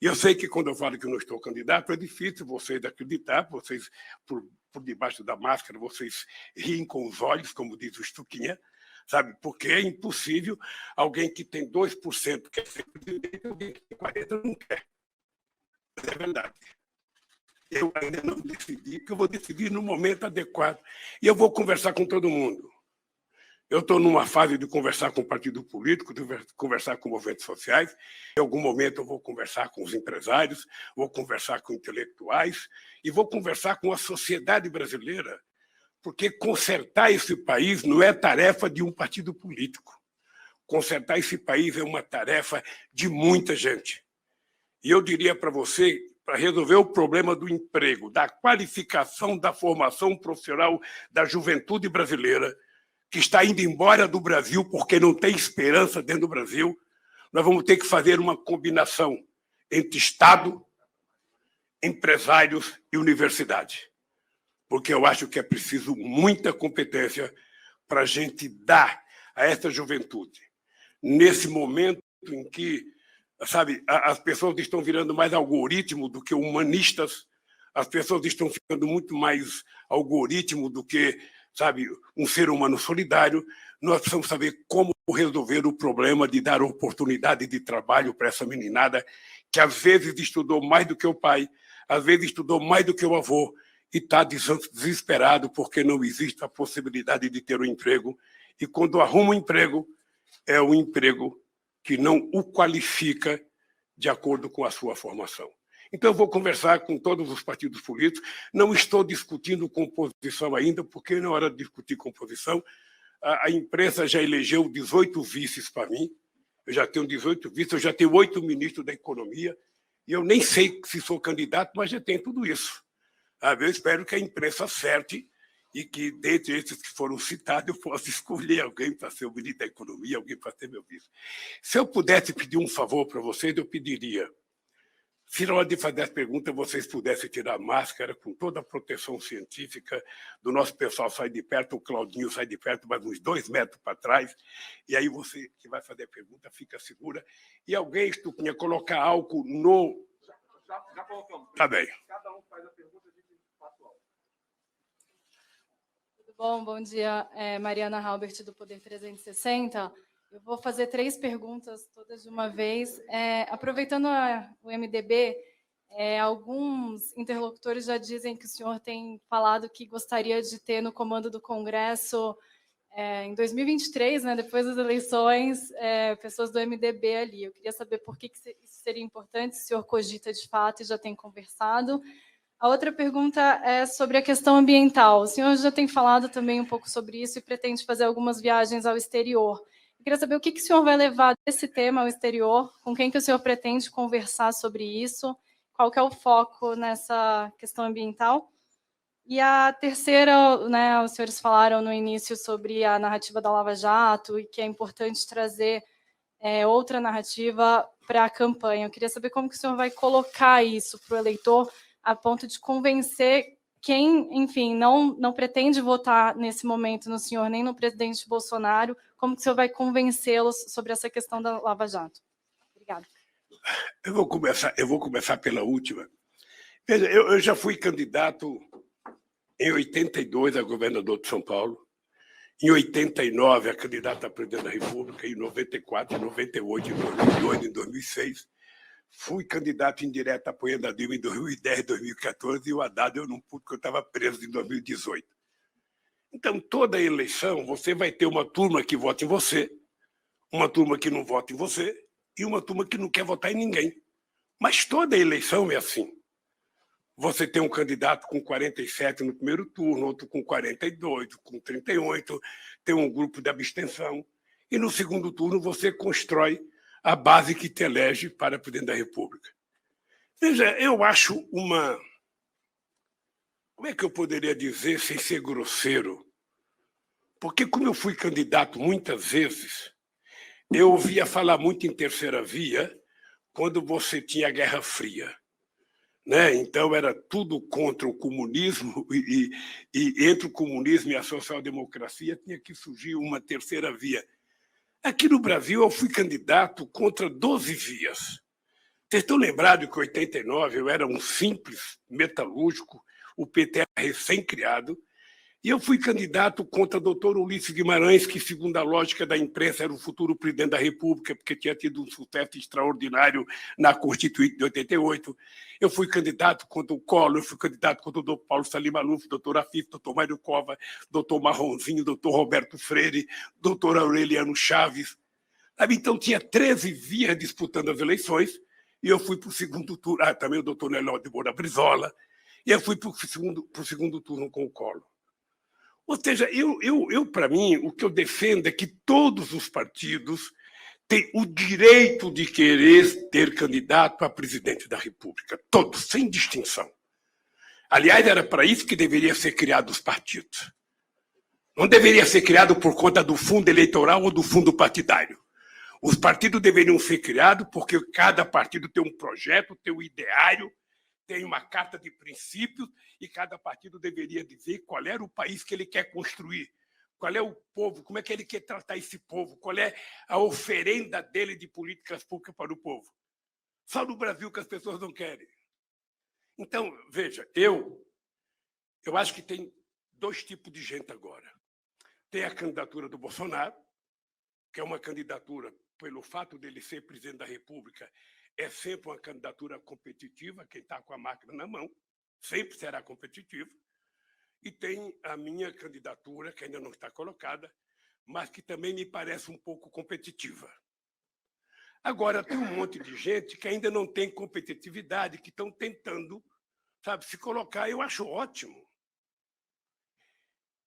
E eu sei que quando eu falo que eu não estou candidato, é difícil vocês acreditar, vocês, por debaixo da máscara, vocês riem com os olhos, como diz o Stuquinha, sabe? Porque é impossível alguém que tem 2% quer ser presidente, alguém que tem 40% não quer. Mas é verdade. Eu ainda não decidi, porque eu vou decidir no momento adequado. E eu vou conversar com todo mundo. Eu estou numa fase de conversar com o partido político, de conversar com movimentos sociais. Em algum momento eu vou conversar com os empresários, vou conversar com intelectuais e vou conversar com a sociedade brasileira, porque consertar esse país não é tarefa de um partido político. Consertar esse país é uma tarefa de muita gente. E eu diria para você, para resolver o problema do emprego, da qualificação, da formação profissional da juventude brasileira, que está indo embora do Brasil porque não tem esperança dentro do Brasil, nós vamos ter que fazer uma combinação entre Estado, empresários e universidade. porque eu acho que é preciso muita competência para a gente dar a essa juventude, nesse momento em que, sabe, as pessoas estão virando mais algoritmo do que humanistas, as pessoas estão ficando muito mais algoritmo do que, sabe, um ser humano solidário. Nós precisamos saber como resolver o problema de dar oportunidade de trabalho para essa meninada que, às vezes, estudou mais do que o pai, às vezes, estudou mais do que o avô, e está desesperado porque não existe a possibilidade de ter um emprego. E, quando arruma um emprego, é um emprego que não o qualifica de acordo com a sua formação. Então, eu vou conversar com todos os partidos políticos. Não estou discutindo composição ainda, porque na hora de discutir composição, a imprensa já elegeu 18 vices para mim. Eu já tenho 18 vices, eu já tenho 8 ministros da Economia, e eu nem sei se sou candidato, mas já tenho tudo isso. Eu espero que a imprensa acerte e que, dentre esses que foram citados, eu possa escolher alguém para ser o ministro da Economia, alguém para ser meu vice. Se eu pudesse pedir um favor para vocês, eu pediria, se na hora de fazer as perguntas vocês pudessem tirar a máscara com toda a proteção científica do nosso pessoal, sai de perto, o Claudinho sai de perto, mais uns 2 metros para trás, e aí você que vai fazer a pergunta fica segura. E alguém, Estuquinha, colocar álcool no... Já colocamos. Tá bem. Cada um faz a pergunta. Bom dia, Mariana Halbert, do Poder 360. Eu vou fazer 3 perguntas, todas de uma vez. Aproveitando o MDB, alguns interlocutores já dizem que o senhor tem falado que gostaria de ter no comando do Congresso, em 2023, né, depois das eleições, pessoas do MDB ali. Eu queria saber por que isso seria importante, se o senhor cogita de fato e já tem conversado. A outra pergunta é sobre a questão ambiental. O senhor já tem falado também um pouco sobre isso e pretende fazer algumas viagens ao exterior. Eu queria saber o que o senhor vai levar desse tema ao exterior, com quem que o senhor pretende conversar sobre isso, qual que é o foco nessa questão ambiental. E a terceira, né, os senhores falaram no início sobre a narrativa da Lava Jato e que é importante trazer outra narrativa para a campanha. Eu queria saber como que o senhor vai colocar isso para o eleitor, a ponto de convencer quem, enfim, não pretende votar nesse momento no senhor, nem no presidente Bolsonaro, como que o senhor vai convencê-los sobre essa questão da Lava Jato? Obrigada. Eu vou começar pela última. Veja, eu já fui candidato em 82 a governador de São Paulo, em 89 a candidato a presidente da República, em 94, em 98, em 2002, em 2006. Fui candidato indireto apoiando a Dilma em 2010, 2014, e o Haddad eu não pude, porque eu estava preso em 2018. Então, toda eleição, você vai ter uma turma que vota em você, uma turma que não vota em você, e uma turma que não quer votar em ninguém. Mas toda eleição é assim. Você tem um candidato com 47 no primeiro turno, outro com 42, com 38, tem um grupo de abstenção, e no segundo turno você constrói a base que te elege para presidente da República. Veja, eu acho uma... Como é que eu poderia dizer sem ser grosseiro? Porque, como eu fui candidato muitas vezes, eu ouvia falar muito em terceira via quando você tinha a Guerra Fria. Né? Então, era tudo contra o comunismo e entre o comunismo e a social-democracia tinha que surgir uma terceira via. Aqui no Brasil, eu fui candidato contra 12 vias. Vocês estão lembrados que em 89 eu era um simples metalúrgico, o PT era recém-criado, e eu fui candidato contra o doutor Ulisses Guimarães, que, segundo a lógica da imprensa, era o futuro presidente da República, porque tinha tido um sucesso extraordinário na Constituinte de 88. Eu fui candidato contra o Collor, eu fui candidato contra o doutor Paulo Salim Maluf, doutor Afif, doutor Mário Cova, doutor Marronzinho, doutor Roberto Freire, doutor Aureliano Chaves. Então, tinha 13 vias disputando as eleições, e eu fui para o segundo turno, também o doutor Neló de Moura Brizola, e eu fui para o segundo turno com o Collor. Ou seja, para mim, o que eu defendo é que todos os partidos têm o direito de querer ter candidato a presidente da República, todos, sem distinção. Aliás, era para isso que deveria ser criado os partidos. Não deveria ser criado por conta do fundo eleitoral ou do fundo partidário. Os partidos deveriam ser criados porque cada partido tem um projeto, tem um ideário, tem uma carta de princípios e cada partido deveria dizer qual era o país que ele quer construir, qual é o povo, como é que ele quer tratar esse povo, qual é a oferenda dele de políticas públicas para o povo. Só no Brasil que as pessoas não querem. Então, veja, eu acho que tem dois tipos de gente agora. Tem a candidatura do Bolsonaro, que é uma candidatura, pelo fato dele ser presidente da República, é sempre uma candidatura competitiva, quem está com a máquina na mão, sempre será competitivo. E tem a minha candidatura, que ainda não está colocada, mas que também me parece um pouco competitiva. Agora, tem um monte de gente que ainda não tem competitividade, que estão tentando, sabe, se colocar. Eu acho ótimo.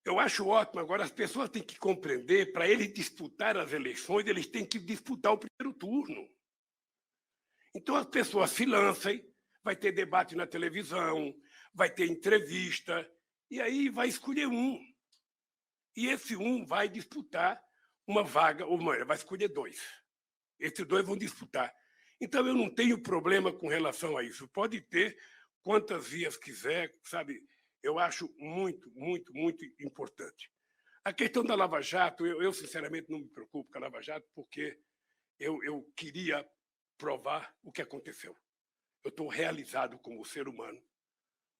Eu acho ótimo. Agora, as pessoas têm que compreender, para eles disputar as eleições, eles têm que disputar o primeiro turno. Então, as pessoas se lancem, vai ter debate na televisão, vai ter entrevista, e aí vai escolher um. E esse um vai disputar uma vaga, ou vai escolher dois. Esses dois vão disputar. Então, eu não tenho problema com relação a isso. Pode ter quantas vias quiser, sabe? Eu acho muito, muito, muito importante. A questão da Lava Jato, eu sinceramente não me preocupo com a Lava Jato, porque eu queria provar o que aconteceu. Eu estou realizado como ser humano.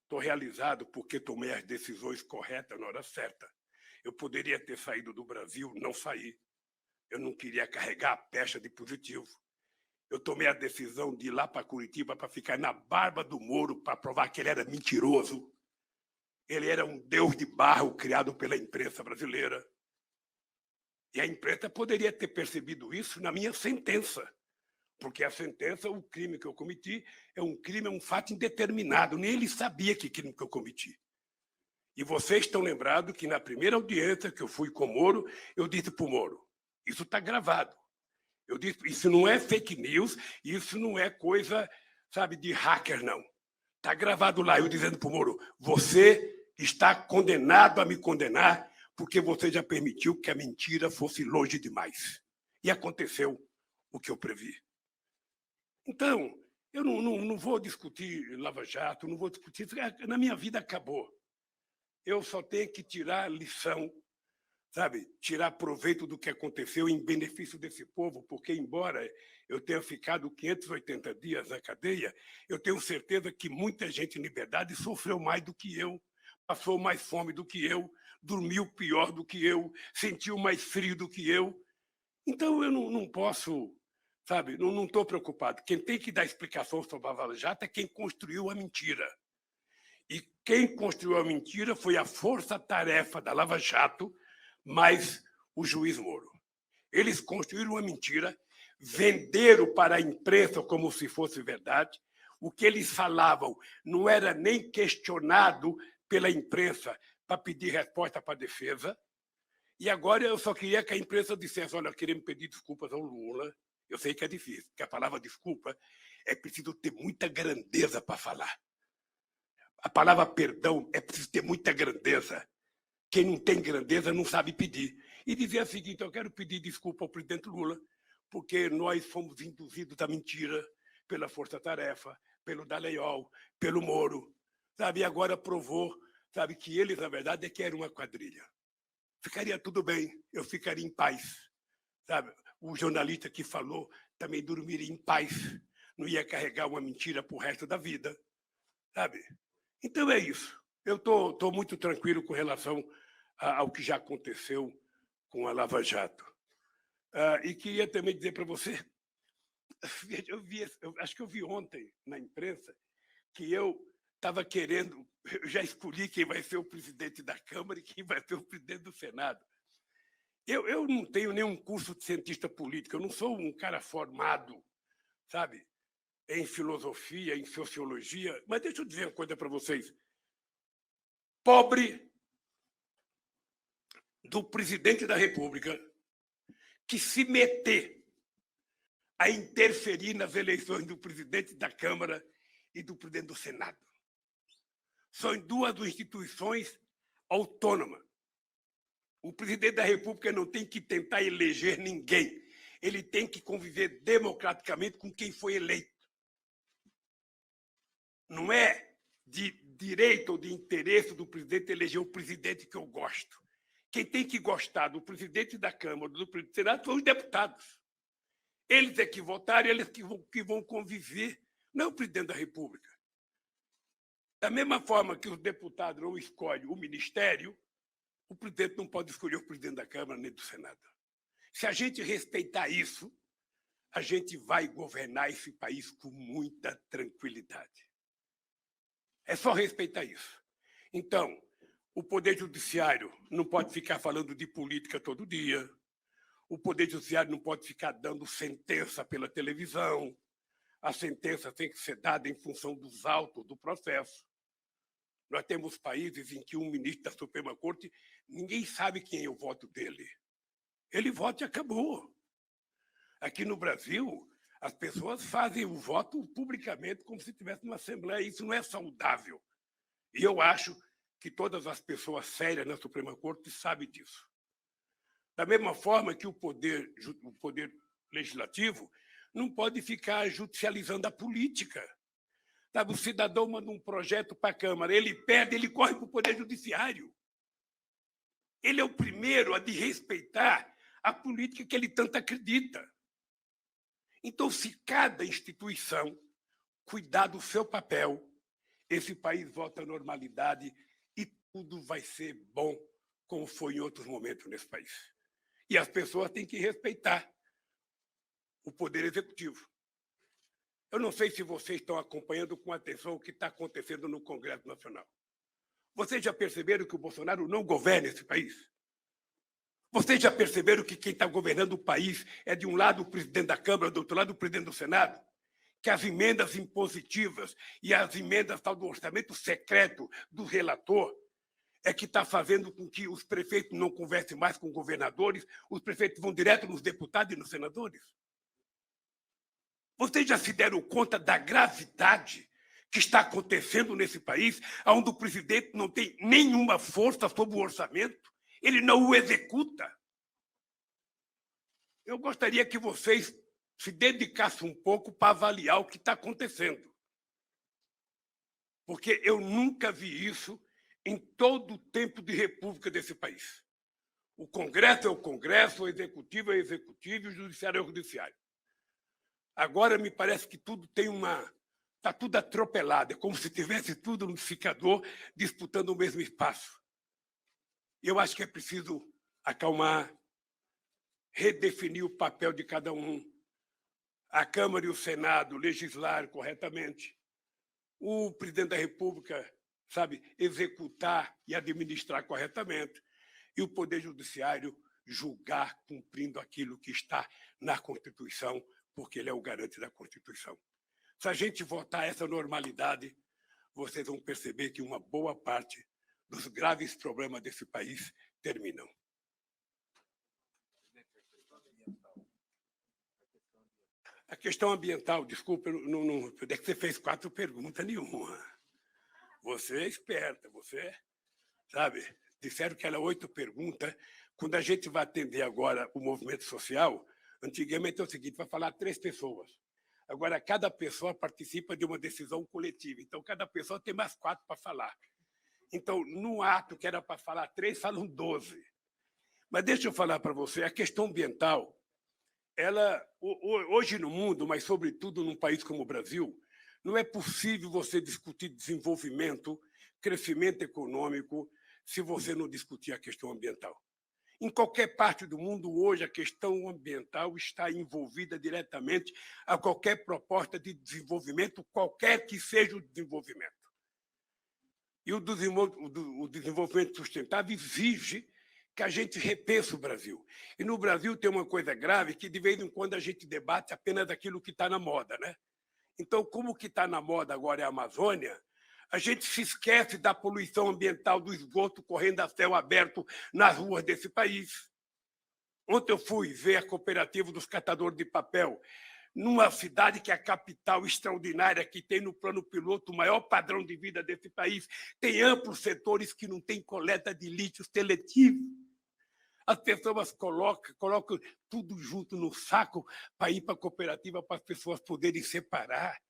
Estou realizado porque tomei as decisões corretas na hora certa. Eu poderia ter saído do Brasil, não saí. Eu não queria carregar a pecha de positivo. Eu tomei a decisão de ir lá para Curitiba para ficar na barba do Moro para provar que ele era mentiroso. Ele era um deus de barro criado pela imprensa brasileira. E a imprensa poderia ter percebido isso na minha sentença. Porque a sentença, o crime que eu cometi, é um fato indeterminado. Nem ele sabia que crime que eu cometi. E vocês estão lembrados que na primeira audiência que eu fui com o Moro, eu disse para o Moro, isso está gravado. Eu disse, isso não é fake news, isso não é coisa, sabe, de hacker, não. Está gravado lá, eu dizendo para o Moro, você está condenado a me condenar porque você já permitiu que a mentira fosse longe demais. E aconteceu o que eu previ. Então, eu não vou discutir Lava Jato, não vou discutir isso. Na minha vida acabou. Eu só tenho que tirar lição, sabe? Tirar proveito do que aconteceu em benefício desse povo, porque, embora eu tenha ficado 580 dias na cadeia, eu tenho certeza que muita gente em liberdade sofreu mais do que eu, passou mais fome do que eu, dormiu pior do que eu, sentiu mais frio do que eu. Então, eu não posso, sabe? Não estou preocupado. Quem tem que dar explicação sobre a Lava Jato é quem construiu a mentira. E quem construiu a mentira foi a força-tarefa da Lava Jato, mais o juiz Moro. Eles construíram uma mentira, venderam para a imprensa como se fosse verdade. O que eles falavam não era nem questionado pela imprensa para pedir resposta para a defesa. E agora eu só queria que a imprensa dissesse, olha, eu queria me pedir desculpas ao Lula. Eu sei que é difícil, porque a palavra desculpa é preciso ter muita grandeza para falar. A palavra perdão é preciso ter muita grandeza. Quem não tem grandeza não sabe pedir. E dizer o seguinte, eu quero pedir desculpa ao presidente Lula, porque nós fomos induzidos à mentira pela força-tarefa, pelo Dallagnol, pelo Moro. Sabe? E agora provou, sabe, que eles, na verdade, é que era uma quadrilha. Ficaria tudo bem, eu ficaria em paz. Sabe? O jornalista que falou também dormiria em paz, não ia carregar uma mentira para o resto da vida. Sabe? Então é isso. Eu estou muito tranquilo com relação ao que já aconteceu com a Lava Jato. E queria também dizer para você, acho que eu vi ontem na imprensa que eu estava querendo, eu já escolhi quem vai ser o presidente da Câmara e quem vai ser o presidente do Senado. Eu não tenho nenhum curso de cientista político, eu não sou um cara formado, sabe, em filosofia, em sociologia, mas deixa eu dizer uma coisa para vocês. Pobre do presidente da República que se meter a interferir nas eleições do presidente da Câmara e do presidente do Senado. São duas instituições autônomas. O presidente da República não tem que tentar eleger ninguém. Ele tem que conviver democraticamente com quem foi eleito. Não é de direito ou de interesse do presidente eleger o presidente que eu gosto. Quem tem que gostar do presidente da Câmara, do presidente do Senado, são os deputados. Eles é que votaram, eles que vão conviver, não é o presidente da República. Da mesma forma que os deputados não escolhem o ministério, o presidente não pode escolher o presidente da Câmara nem do Senado. Se a gente respeitar isso, a gente vai governar esse país com muita tranquilidade. É só respeitar isso. Então, o Poder Judiciário não pode ficar falando de política todo dia. O Poder Judiciário não pode ficar dando sentença pela televisão. A sentença tem que ser dada em função dos autos do processo. Nós temos países em que um ministro da Suprema Corte, ninguém sabe quem é o voto dele. Ele vota e acabou. Aqui no Brasil, as pessoas fazem o voto publicamente como se estivesse numa Assembleia. Isso não é saudável. E eu acho que todas as pessoas sérias na Suprema Corte sabem disso. Da mesma forma que o poder legislativo não pode ficar judicializando a política. Sabe, o cidadão manda um projeto para a Câmara, ele perde, ele corre para o Poder Judiciário. Ele é o primeiro a desrespeitar a política que ele tanto acredita. Então, se cada instituição cuidar do seu papel, esse país volta à normalidade e tudo vai ser bom, como foi em outros momentos nesse país. E as pessoas têm que respeitar o Poder Executivo. Eu não sei se vocês estão acompanhando com atenção o que está acontecendo no Congresso Nacional. Vocês já perceberam que o Bolsonaro não governa esse país? Vocês já perceberam que quem está governando o país é, de um lado, o presidente da Câmara, do outro lado, o presidente do Senado? Que as emendas impositivas e as emendas tal do orçamento secreto do relator é que está fazendo com que os prefeitos não conversem mais com governadores, os prefeitos vão direto nos deputados e nos senadores? Vocês já se deram conta da gravidade que está acontecendo nesse país, onde o presidente não tem nenhuma força sobre o orçamento? Ele não o executa. Eu gostaria que vocês se dedicassem um pouco para avaliar o que está acontecendo. Porque eu nunca vi isso em todo o tempo de república desse país. O Congresso é o Congresso, o Executivo é o Executivo e o Judiciário é o Judiciário. Agora me parece que tudo tem está tudo atropelado, é como se tivesse tudo no liquidificador disputando o mesmo espaço. Eu acho que é preciso acalmar, redefinir o papel de cada um. A Câmara e o Senado legislar corretamente. O presidente da República, sabe, executar e administrar corretamente. E o Poder Judiciário julgar cumprindo aquilo que está na Constituição, porque ele é o garante da Constituição. Se a gente votar essa normalidade, vocês vão perceber que uma boa parte dos graves problemas desse país terminam. A questão ambiental, desculpa, é que você fez 4 perguntas nenhuma. Você é esperta, você, sabe, disseram que era 8 perguntas. Quando a gente vai atender agora o movimento social, antigamente é o seguinte, vai falar 3 pessoas. Agora, cada pessoa participa de uma decisão coletiva. Então, cada pessoa tem mais 4 para falar. Então, no ato que era para falar 3, falam 12. Mas deixa eu falar para você, a questão ambiental, ela, hoje no mundo, mas sobretudo num país como o Brasil, não é possível você discutir desenvolvimento, crescimento econômico, se você não discutir a questão ambiental. Em qualquer parte do mundo, hoje, a questão ambiental está envolvida diretamente a qualquer proposta de desenvolvimento, qualquer que seja o desenvolvimento. E o desenvolvimento sustentável exige que a gente repense o Brasil. E no Brasil tem uma coisa grave que, de vez em quando, a gente debate apenas aquilo que está na moda, né? Então, como o que está na moda agora é a Amazônia, a gente se esquece da poluição ambiental do esgoto correndo a céu aberto nas ruas desse país. Ontem eu fui ver a cooperativa dos catadores de papel, numa cidade que é a capital extraordinária, que tem no plano piloto o maior padrão de vida desse país, tem amplos setores que não têm coleta de lixo seletivo. As pessoas colocam tudo junto no saco para ir para a cooperativa para as pessoas poderem separar.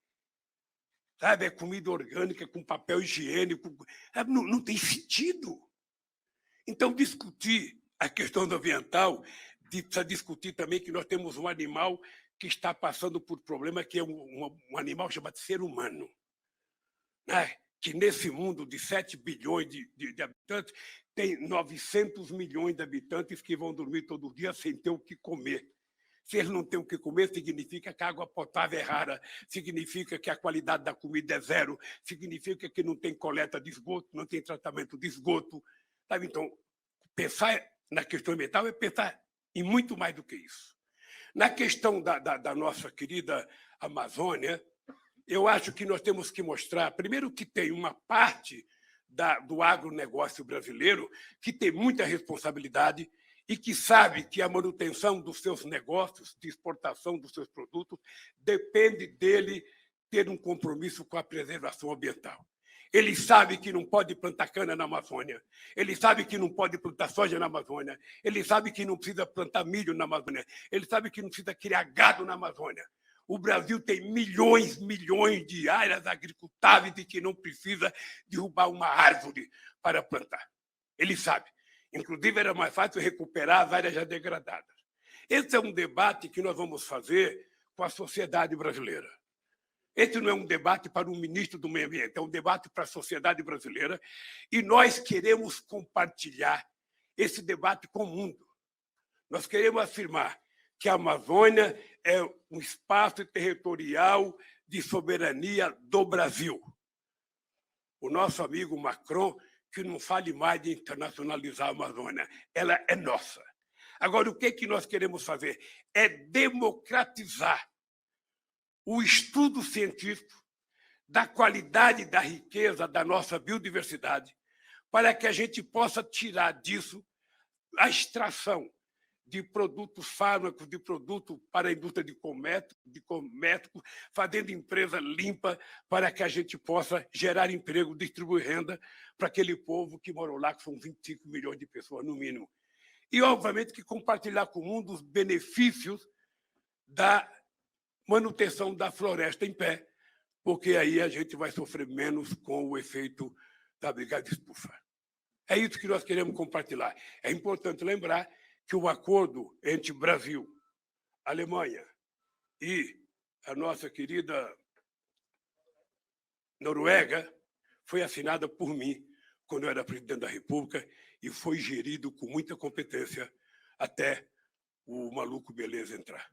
sabe? É comida orgânica com papel higiênico. Sabe? Não tem sentido. Então, discutir a questão do ambiental, precisa discutir também que nós temos um animal que está passando por problema, que é um animal chamado ser humano, né? Que nesse mundo de 7 bilhões de habitantes, tem 900 milhões de habitantes que vão dormir todo dia sem ter o que comer. Se eles não têm o que comer, significa que a água potável é rara, significa que a qualidade da comida é zero, significa que não tem coleta de esgoto, não tem tratamento de esgoto. Sabe? Então, pensar na questão ambiental é pensar em muito mais do que isso. Na questão da nossa querida Amazônia, eu acho que nós temos que mostrar, primeiro, que tem uma parte do agronegócio brasileiro que tem muita responsabilidade e que sabe que a manutenção dos seus negócios, de exportação dos seus produtos, depende dele ter um compromisso com a preservação ambiental. Ele sabe que não pode plantar cana na Amazônia, ele sabe que não pode plantar soja na Amazônia, ele sabe que não precisa plantar milho na Amazônia, ele sabe que não precisa criar gado na Amazônia. O Brasil tem milhões de áreas agricultáveis e que não precisa derrubar uma árvore para plantar. Ele sabe. Inclusive, era mais fácil recuperar as áreas já degradadas. Esse é um debate que nós vamos fazer com a sociedade brasileira. Esse não é um debate para o ministro do Meio Ambiente, é um debate para a sociedade brasileira, e nós queremos compartilhar esse debate com o mundo. Nós queremos afirmar que a Amazônia é um espaço territorial de soberania do Brasil. O nosso amigo Macron, que não fale mais de internacionalizar a Amazônia, ela é nossa. Agora, o que nós queremos fazer? É democratizar o estudo científico da qualidade da riqueza da nossa biodiversidade, para que a gente possa tirar disso a extração de produtos fármacos, de produtos para a indústria de cosméticos, fazendo empresa limpa para que a gente possa gerar emprego, distribuir renda para aquele povo que mora lá, que são 25 milhões de pessoas, no mínimo. E, obviamente, que compartilhar com o mundo os benefícios da manutenção da floresta em pé, porque aí a gente vai sofrer menos com o efeito da brigada de estufa. É isso que nós queremos compartilhar. É importante lembrar que o acordo entre Brasil, Alemanha e a nossa querida Noruega foi assinada por mim quando eu era presidente da República e foi gerido com muita competência até o maluco Beleza entrar.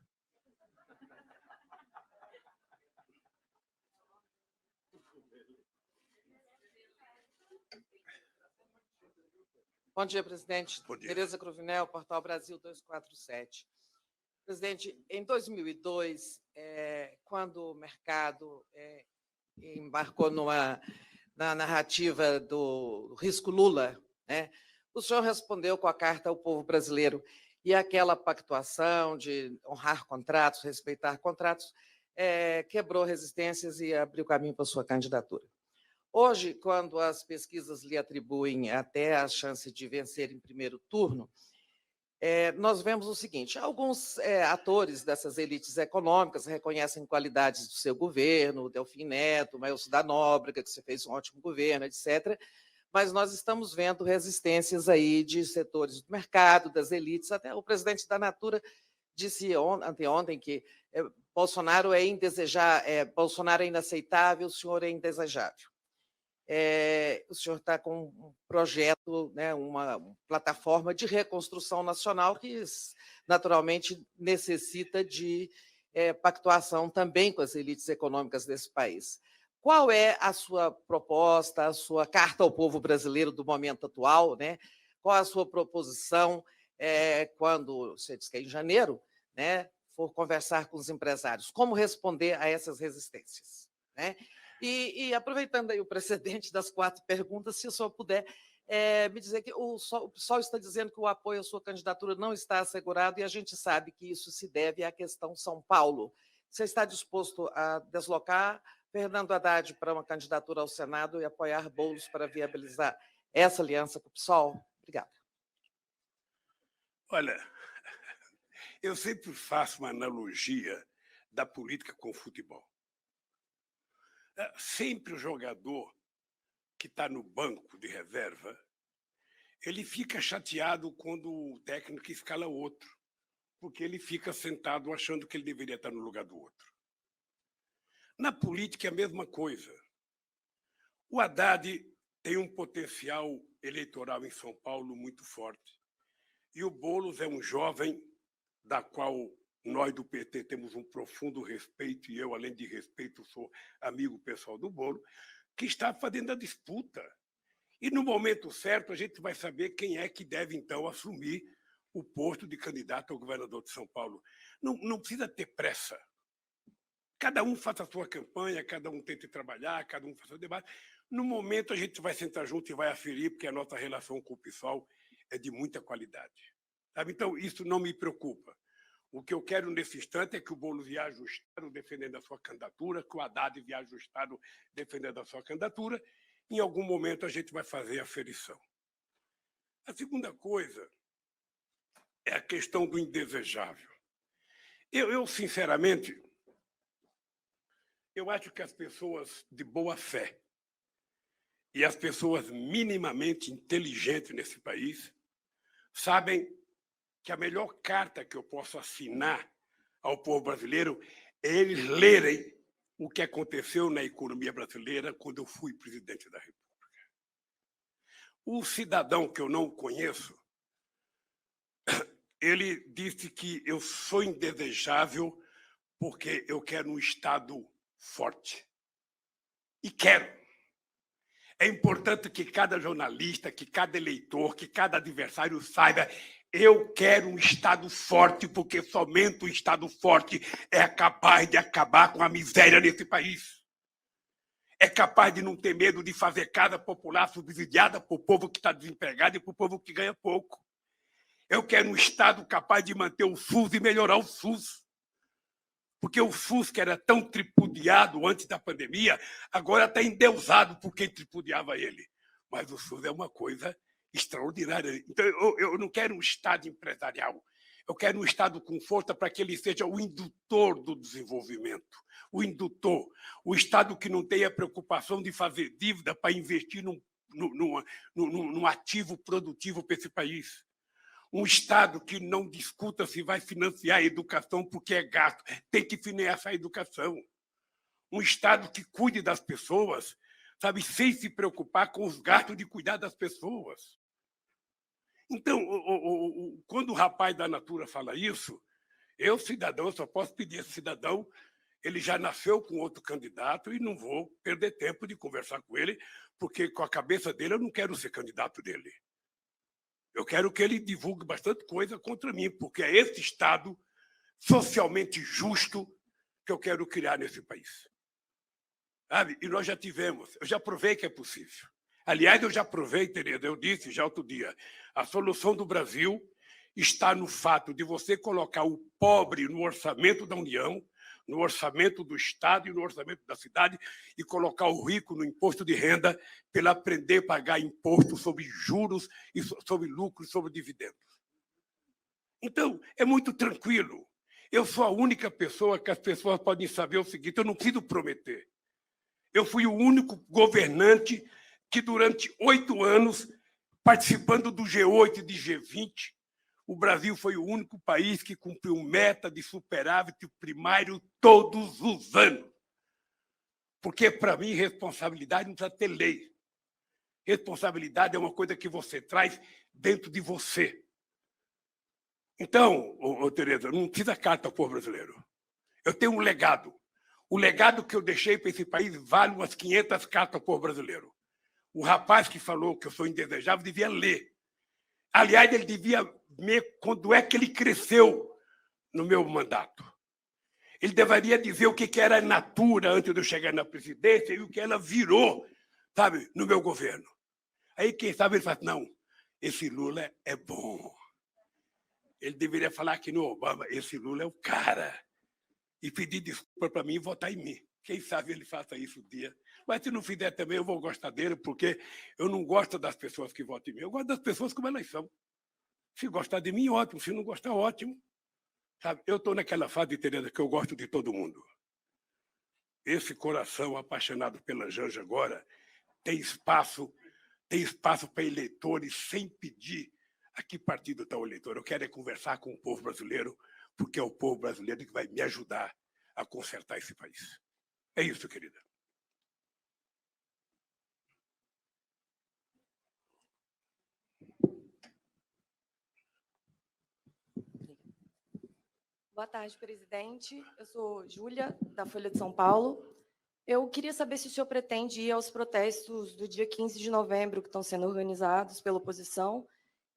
Bom dia, presidente. Bom dia. Tereza Cruvinel, Portal Brasil 247. Presidente, em 2002, quando o mercado embarcou na narrativa do risco Lula, né, o senhor respondeu com a carta ao povo brasileiro e aquela pactuação de honrar contratos, respeitar contratos, quebrou resistências e abriu caminho para a sua candidatura. Hoje, quando as pesquisas lhe atribuem até a chance de vencer em primeiro turno, nós vemos o seguinte: alguns atores dessas elites econômicas reconhecem qualidades do seu governo, Delfim Neto, Maelcio da Nóbrega, que você fez um ótimo governo, etc., mas nós estamos vendo resistências aí de setores do mercado, das elites. Até o presidente da Natura disse anteontem que Bolsonaro é Bolsonaro é inaceitável, o senhor é indesejável. O senhor está com um projeto, né, uma plataforma de reconstrução nacional que, naturalmente, necessita de pactuação também com as elites econômicas desse país. Qual é a sua proposta, a sua carta ao povo brasileiro do momento atual, né? Qual a sua proposição quando, você disse que é em janeiro, né, for conversar com os empresários? Como responder a essas resistências, né? E aproveitando aí o precedente das 4 perguntas, se o senhor puder me dizer que o PSOL está dizendo que o apoio à sua candidatura não está assegurado e a gente sabe que isso se deve à questão São Paulo. Você está disposto a deslocar Fernando Haddad para uma candidatura ao Senado e apoiar Boulos para viabilizar essa aliança com o PSOL? Obrigada. Olha, eu sempre faço uma analogia da política com o futebol. Sempre o jogador que está no banco de reserva, ele fica chateado quando o técnico escala outro, porque ele fica sentado achando que ele deveria estar no lugar do outro. Na política é a mesma coisa. O Haddad tem um potencial eleitoral em São Paulo muito forte. E o Boulos é um jovem da qual nós do PT temos um profundo respeito, e eu, além de respeito, sou amigo pessoal do Boulos, que está fazendo a disputa. E, no momento certo, a gente vai saber quem é que deve, então, assumir o posto de candidato ao governador de São Paulo. Não precisa ter pressa. Cada um faça a sua campanha, cada um tente trabalhar, cada um faça o debate. No momento, a gente vai sentar junto e vai aferir, porque a nossa relação com o PSOL é de muita qualidade. Sabe? Então, isso não me preocupa. O que eu quero nesse instante é que o Boulos vier ajustado defendendo a sua candidatura, que o Haddad vier ajustado defendendo a sua candidatura. Em algum momento, a gente vai fazer a aferição. A segunda coisa é a questão do indesejável. Eu sinceramente, eu acho que as pessoas de boa fé e as pessoas minimamente inteligentes nesse país sabem que a melhor carta que eu posso assinar ao povo brasileiro é eles lerem o que aconteceu na economia brasileira quando eu fui presidente da República. O cidadão que eu não conheço, ele disse que eu sou indesejável porque eu quero um Estado forte. E quero. É importante que cada jornalista, que cada eleitor, que cada adversário saiba: eu quero um Estado forte, porque somente um Estado forte é capaz de acabar com a miséria nesse país. É capaz de não ter medo de fazer casa popular subsidiada para o povo que está desempregado e para o povo que ganha pouco. Eu quero um Estado capaz de manter o SUS e melhorar o SUS. Porque o SUS, que era tão tripudiado antes da pandemia, agora está endeusado por quem tripudiava ele. Mas o SUS é uma coisa extraordinária. Então, eu não quero um Estado empresarial. Eu quero um Estado com força para que ele seja o indutor do desenvolvimento. O indutor. O Estado que não tenha preocupação de fazer dívida para investir num ativo produtivo para esse país. Um Estado que não discuta se vai financiar a educação porque é gasto. Tem que financiar a educação. Um Estado que cuide das pessoas, sabe, sem se preocupar com os gastos de cuidar das pessoas. Então, quando o rapaz da Natura fala isso, eu, cidadão, só posso pedir a esse cidadão, ele já nasceu com outro candidato e não vou perder tempo de conversar com ele, porque com a cabeça dele eu não quero ser candidato dele. Eu quero que ele divulgue bastante coisa contra mim, porque é esse Estado socialmente justo que eu quero criar nesse país. Sabe? E nós já tivemos, eu já provei que é possível. Aliás, eu já provei, Tereza, eu disse já outro dia, a solução do Brasil está no fato de você colocar o pobre no orçamento da União, no orçamento do Estado e no orçamento da cidade, e colocar o rico no imposto de renda para ele aprender a pagar imposto sobre juros, e sobre lucros, sobre dividendos. Então, é muito tranquilo. Eu sou a única pessoa que as pessoas podem saber o seguinte: eu não preciso prometer. Eu fui o único governante que, durante 8 anos, participando do G8 e de G20, o Brasil foi o único país que cumpriu meta de superávit primário todos os anos. Porque, para mim, responsabilidade não precisa ter lei. Responsabilidade é uma coisa que você traz dentro de você. Então, Tereza, não precisa carta ao povo brasileiro. Eu tenho um legado. O legado que eu deixei para esse país vale umas 500 cartas ao povo brasileiro. O rapaz que falou que eu sou indesejável devia ler. Aliás, ele devia ver quando é que ele cresceu no meu mandato. Ele deveria dizer o que era a Natura antes de eu chegar na presidência e o que ela virou, sabe, no meu governo. Aí, quem sabe, ele fala: não, esse Lula é bom. Ele deveria falar que no Obama, esse Lula é o cara. E pedir desculpa para mim e votar em mim. Quem sabe ele faça isso um dia. Mas se não fizer também, eu vou gostar dele, porque eu não gosto das pessoas que votam em mim. Eu gosto das pessoas como elas são. Se gostar de mim, ótimo. Se não gostar, ótimo. Sabe? Eu estou naquela fase, Tereza, que eu gosto de todo mundo. esse coração apaixonado pela Janja agora tem espaço para eleitores sem pedir a que partido está o eleitor. Eu quero é conversar com o povo brasileiro, porque é o povo brasileiro que vai me ajudar a consertar esse país. É isso, querida. Boa tarde, presidente. Eu sou Júlia, da Folha de São Paulo. Eu queria saber se o senhor pretende ir aos protestos do dia 15 de novembro, que estão sendo organizados pela oposição,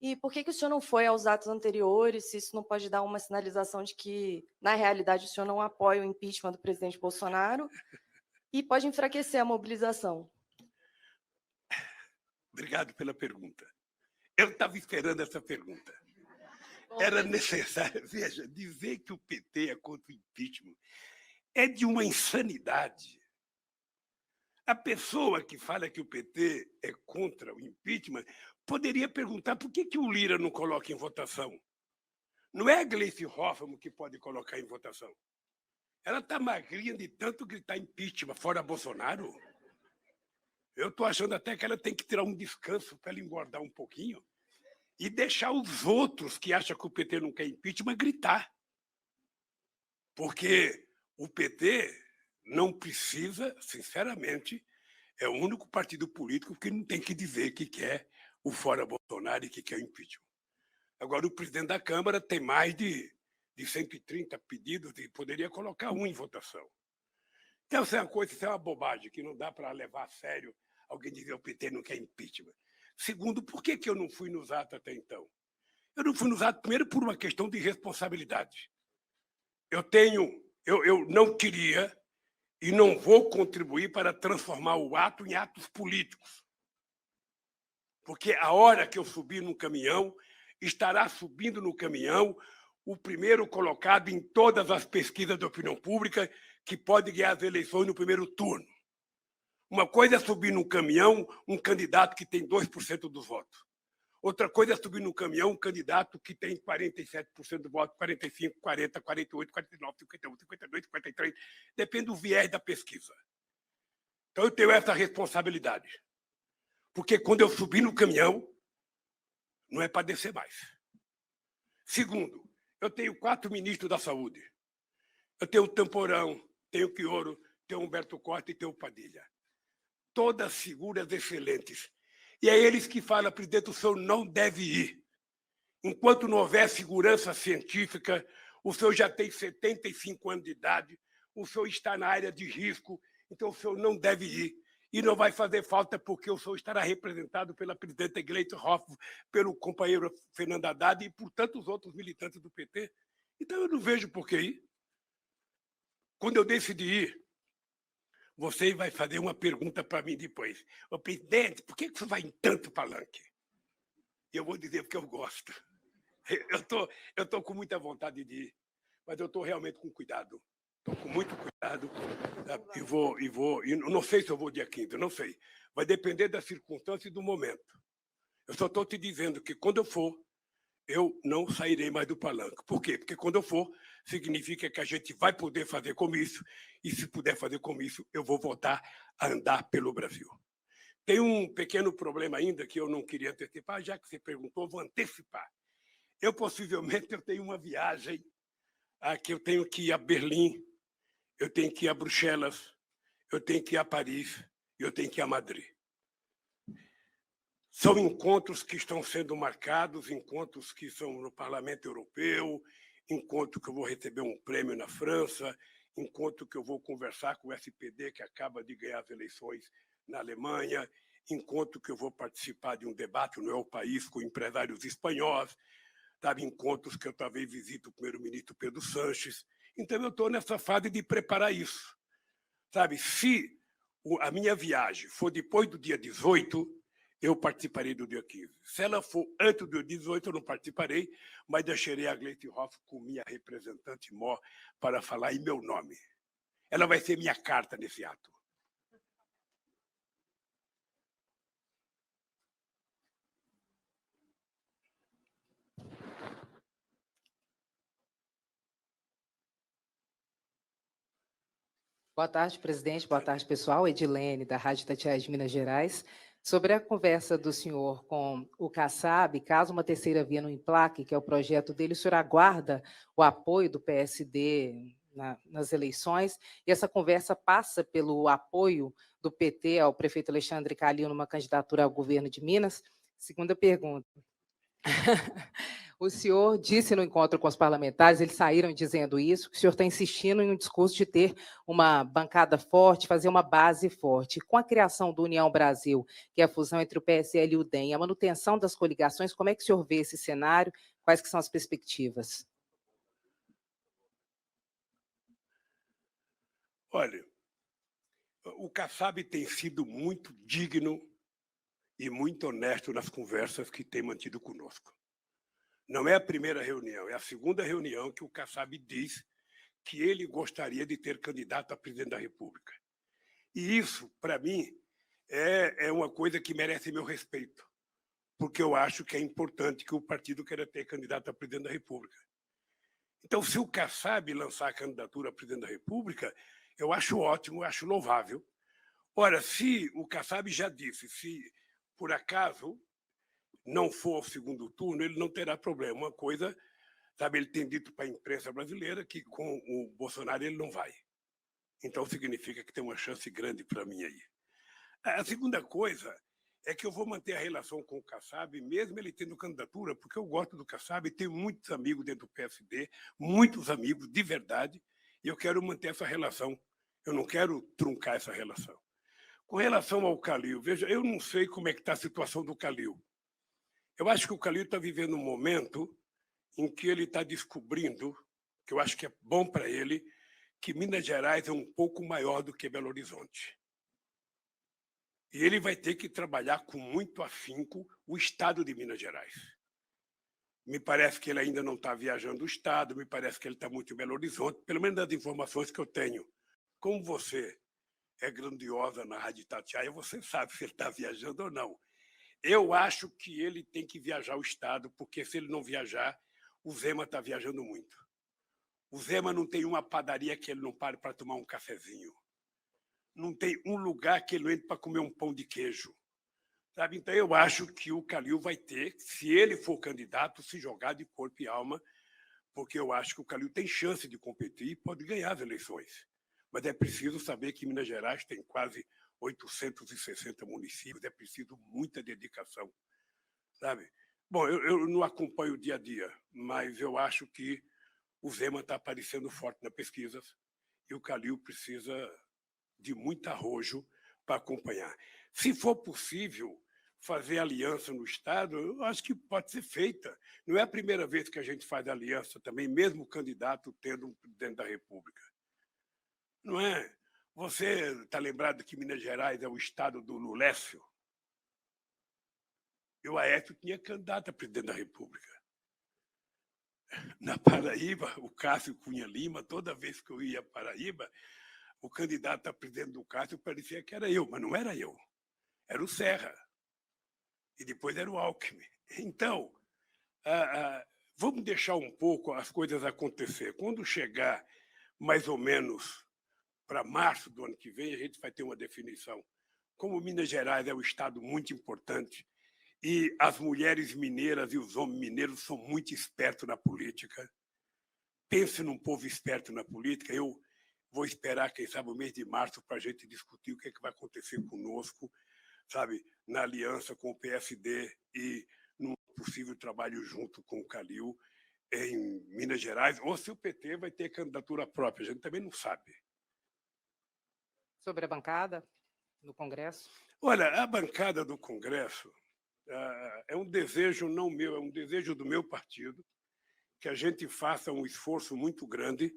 e por que o senhor não foi aos atos anteriores, se isso não pode dar uma sinalização de que, na realidade, o senhor não apoia o impeachment do presidente Bolsonaro e pode enfraquecer a mobilização. Obrigado pela pergunta. Eu estava esperando essa pergunta. Era necessário, veja, dizer que o PT é contra o impeachment é de uma insanidade. A pessoa que fala que o PT é contra o impeachment poderia perguntar por que o Lira não coloca em votação. Não é a Gleice Hoffmann que pode colocar em votação. Ela está magrinha de tanto gritar impeachment fora Bolsonaro. Eu estou achando até que ela tem que tirar um descanso para ela engordar um pouquinho e deixar os outros que acham que o PT não quer impeachment gritar. Porque o PT não precisa, sinceramente, é o único partido político que não tem que dizer que quer o fora Bolsonaro e que quer o impeachment. Agora, o presidente da Câmara tem mais de 130 pedidos e poderia colocar um em votação. Então, isso é uma bobagem que não dá para levar a sério alguém dizer que o PT não quer impeachment. Segundo, por que eu não fui nos atos até então? Eu não fui nos atos, primeiro, por uma questão de responsabilidade. Eu não queria e não vou contribuir para transformar o ato em atos políticos. Porque a hora que eu subir no caminhão, estará subindo no caminhão o primeiro colocado em todas as pesquisas de opinião pública que pode ganhar as eleições no primeiro turno. Uma coisa é subir no caminhão um candidato que tem 2% dos votos. Outra coisa é subir no caminhão um candidato que tem 47% do voto, 45, 40, 48, 49, 51, 52, 53, depende do viés da pesquisa. Então, eu tenho essa responsabilidade. Porque quando eu subir no caminhão, não é para descer mais. Segundo, eu tenho 4 ministros da Saúde. Eu tenho o Tamporão, tenho o Quioro, tenho o Humberto Costa e tenho o Padilha. Todas figuras excelentes. E é eles que falam, presidente, o senhor não deve ir. Enquanto não houver segurança científica, o senhor já tem 75 anos de idade, o senhor está na área de risco, então o senhor não deve ir. E não vai fazer falta porque o senhor estará representado pela presidenta Gleice Hoffmann, pelo companheiro Fernando Haddad e por tantos outros militantes do PT. Então eu não vejo por que ir. Quando eu decidi ir, você vai fazer uma pergunta para mim depois. Ô, presidente, por que você vai em tanto palanque? E eu vou dizer porque eu gosto. Eu estou com muita vontade de ir, mas eu estou realmente com cuidado. Estou com muito cuidado. E não sei se eu vou dia 15, não sei. Vai depender da circunstância e do momento. Eu só estou te dizendo que quando eu for, eu não sairei mais do palanque. Por quê? Porque quando eu for, significa que a gente vai poder fazer comício, e se puder fazer comício, eu vou voltar a andar pelo Brasil. Tem um pequeno problema ainda que eu não queria antecipar, já que você perguntou, vou antecipar. Possivelmente, eu tenho uma viagem que eu tenho que ir a Berlim, eu tenho que ir a Bruxelas, eu tenho que ir a Paris, e eu tenho que ir a Madrid. São encontros que estão sendo marcados, encontros que são no Parlamento Europeu, encontro que eu vou receber um prêmio na França, encontro que eu vou conversar com o SPD, que acaba de ganhar as eleições na Alemanha, encontro que eu vou participar de um debate no meu país com empresários espanhóis, sabe, encontros que eu talvez visite o primeiro-ministro Pedro Sanches. Então, eu estou nessa fase de preparar isso. Sabe, se a minha viagem for depois do dia 18, eu participarei do dia 15. Se ela for antes do dia 18, eu não participarei, mas deixarei a Gleice Hoffmann com minha representante maior para falar em meu nome. Ela vai ser minha carta nesse ato. Boa tarde, presidente. Boa tarde, pessoal. Edilene, da Rádio Itatiaia de Minas Gerais. Sobre a conversa do senhor com o Kassab, caso uma terceira via não emplaque, que é o projeto dele, o senhor aguarda o apoio do PSD nas eleições, e essa conversa passa pelo apoio do PT ao prefeito Alexandre Calil numa candidatura ao governo de Minas? Segunda pergunta. O senhor disse no encontro com os parlamentares, eles saíram dizendo isso, que o senhor está insistindo em um discurso de ter uma bancada forte, fazer uma base forte. Com a criação do União Brasil, que é a fusão entre o PSL e o DEM, a manutenção das coligações, como é que o senhor vê esse cenário? Quais que são as perspectivas? Olha, o Kassab tem sido muito digno e muito honesto nas conversas que tem mantido conosco. Não é a primeira reunião, é a segunda reunião que o Kassab diz que ele gostaria de ter candidato a presidente da República. E isso, para mim, é uma coisa que merece meu respeito, porque eu acho que é importante que o partido queira ter candidato a presidente da República. Então, se o Kassab lançar a candidatura a presidente da República, eu acho ótimo, eu acho louvável. Ora, se o Kassab já disse, se por acaso não for ao segundo turno, ele não terá problema. Uma coisa, sabe, ele tem dito para a imprensa brasileira que com o Bolsonaro ele não vai. Então, significa que tem uma chance grande para mim aí. A segunda coisa é que eu vou manter a relação com o Kassab, mesmo ele tendo candidatura, porque eu gosto do Kassab e tenho muitos amigos dentro do PSD, muitos amigos de verdade, e eu quero manter essa relação. Eu não quero truncar essa relação. Com relação ao Calil, veja, eu não sei como é que está a situação do Calil. Eu acho que o Calil está vivendo um momento em que ele está descobrindo, que eu acho que é bom para ele, que Minas Gerais é um pouco maior do que Belo Horizonte. E ele vai ter que trabalhar com muito afinco o estado de Minas Gerais. Me parece que ele ainda não está viajando o estado, me parece que ele está muito em Belo Horizonte, pelo menos das informações que eu tenho. Como você é grandiosa na Rádio Itatiaia, você sabe se ele está viajando ou não. Eu acho que ele tem que viajar o estado, porque se ele não viajar, o Zema está viajando muito. O Zema não tem uma padaria que ele não pare para tomar um cafezinho. Não tem um lugar que ele não entre para comer um pão de queijo. Sabe? Então, eu acho que o Calil vai ter, se ele for candidato, se jogar de corpo e alma, porque eu acho que o Calil tem chance de competir e pode ganhar as eleições. Mas é preciso saber que Minas Gerais tem quase 860 municípios, é preciso muita dedicação, sabe? Bom, eu não acompanho o dia a dia, mas eu acho que o Zema está aparecendo forte nas pesquisas e o Calil precisa de muito arrojo para acompanhar. Se for possível fazer aliança no Estado, eu acho que pode ser feita. Não é a primeira vez que a gente faz aliança também, mesmo o candidato tendo um presidente da República. Não é? Você está lembrado que Minas Gerais é o estado do Lulécio? E o Aécio tinha candidato a presidente da República. Na Paraíba, o Cássio Cunha Lima, toda vez que eu ia à Paraíba, o candidato a presidente do Cássio parecia que era eu, mas não era eu. Era o Serra. E depois era o Alckmin. Então, vamos deixar um pouco as coisas acontecer. Quando chegar mais ou menos para março do ano que vem, a gente vai ter uma definição. Como Minas Gerais é um estado muito importante e as mulheres mineiras e os homens mineiros são muito espertos na política, pense num povo esperto na política. Eu vou esperar, quem sabe, o mês de março para a gente discutir o que é que vai acontecer conosco, sabe, na aliança com o PSD e num possível trabalho junto com o Calil em Minas Gerais, ou se o PT vai ter candidatura própria, a gente também não sabe. Sobre a bancada no Congresso? Olha, a bancada do Congresso é um desejo não meu, é um desejo do meu partido, que a gente faça um esforço muito grande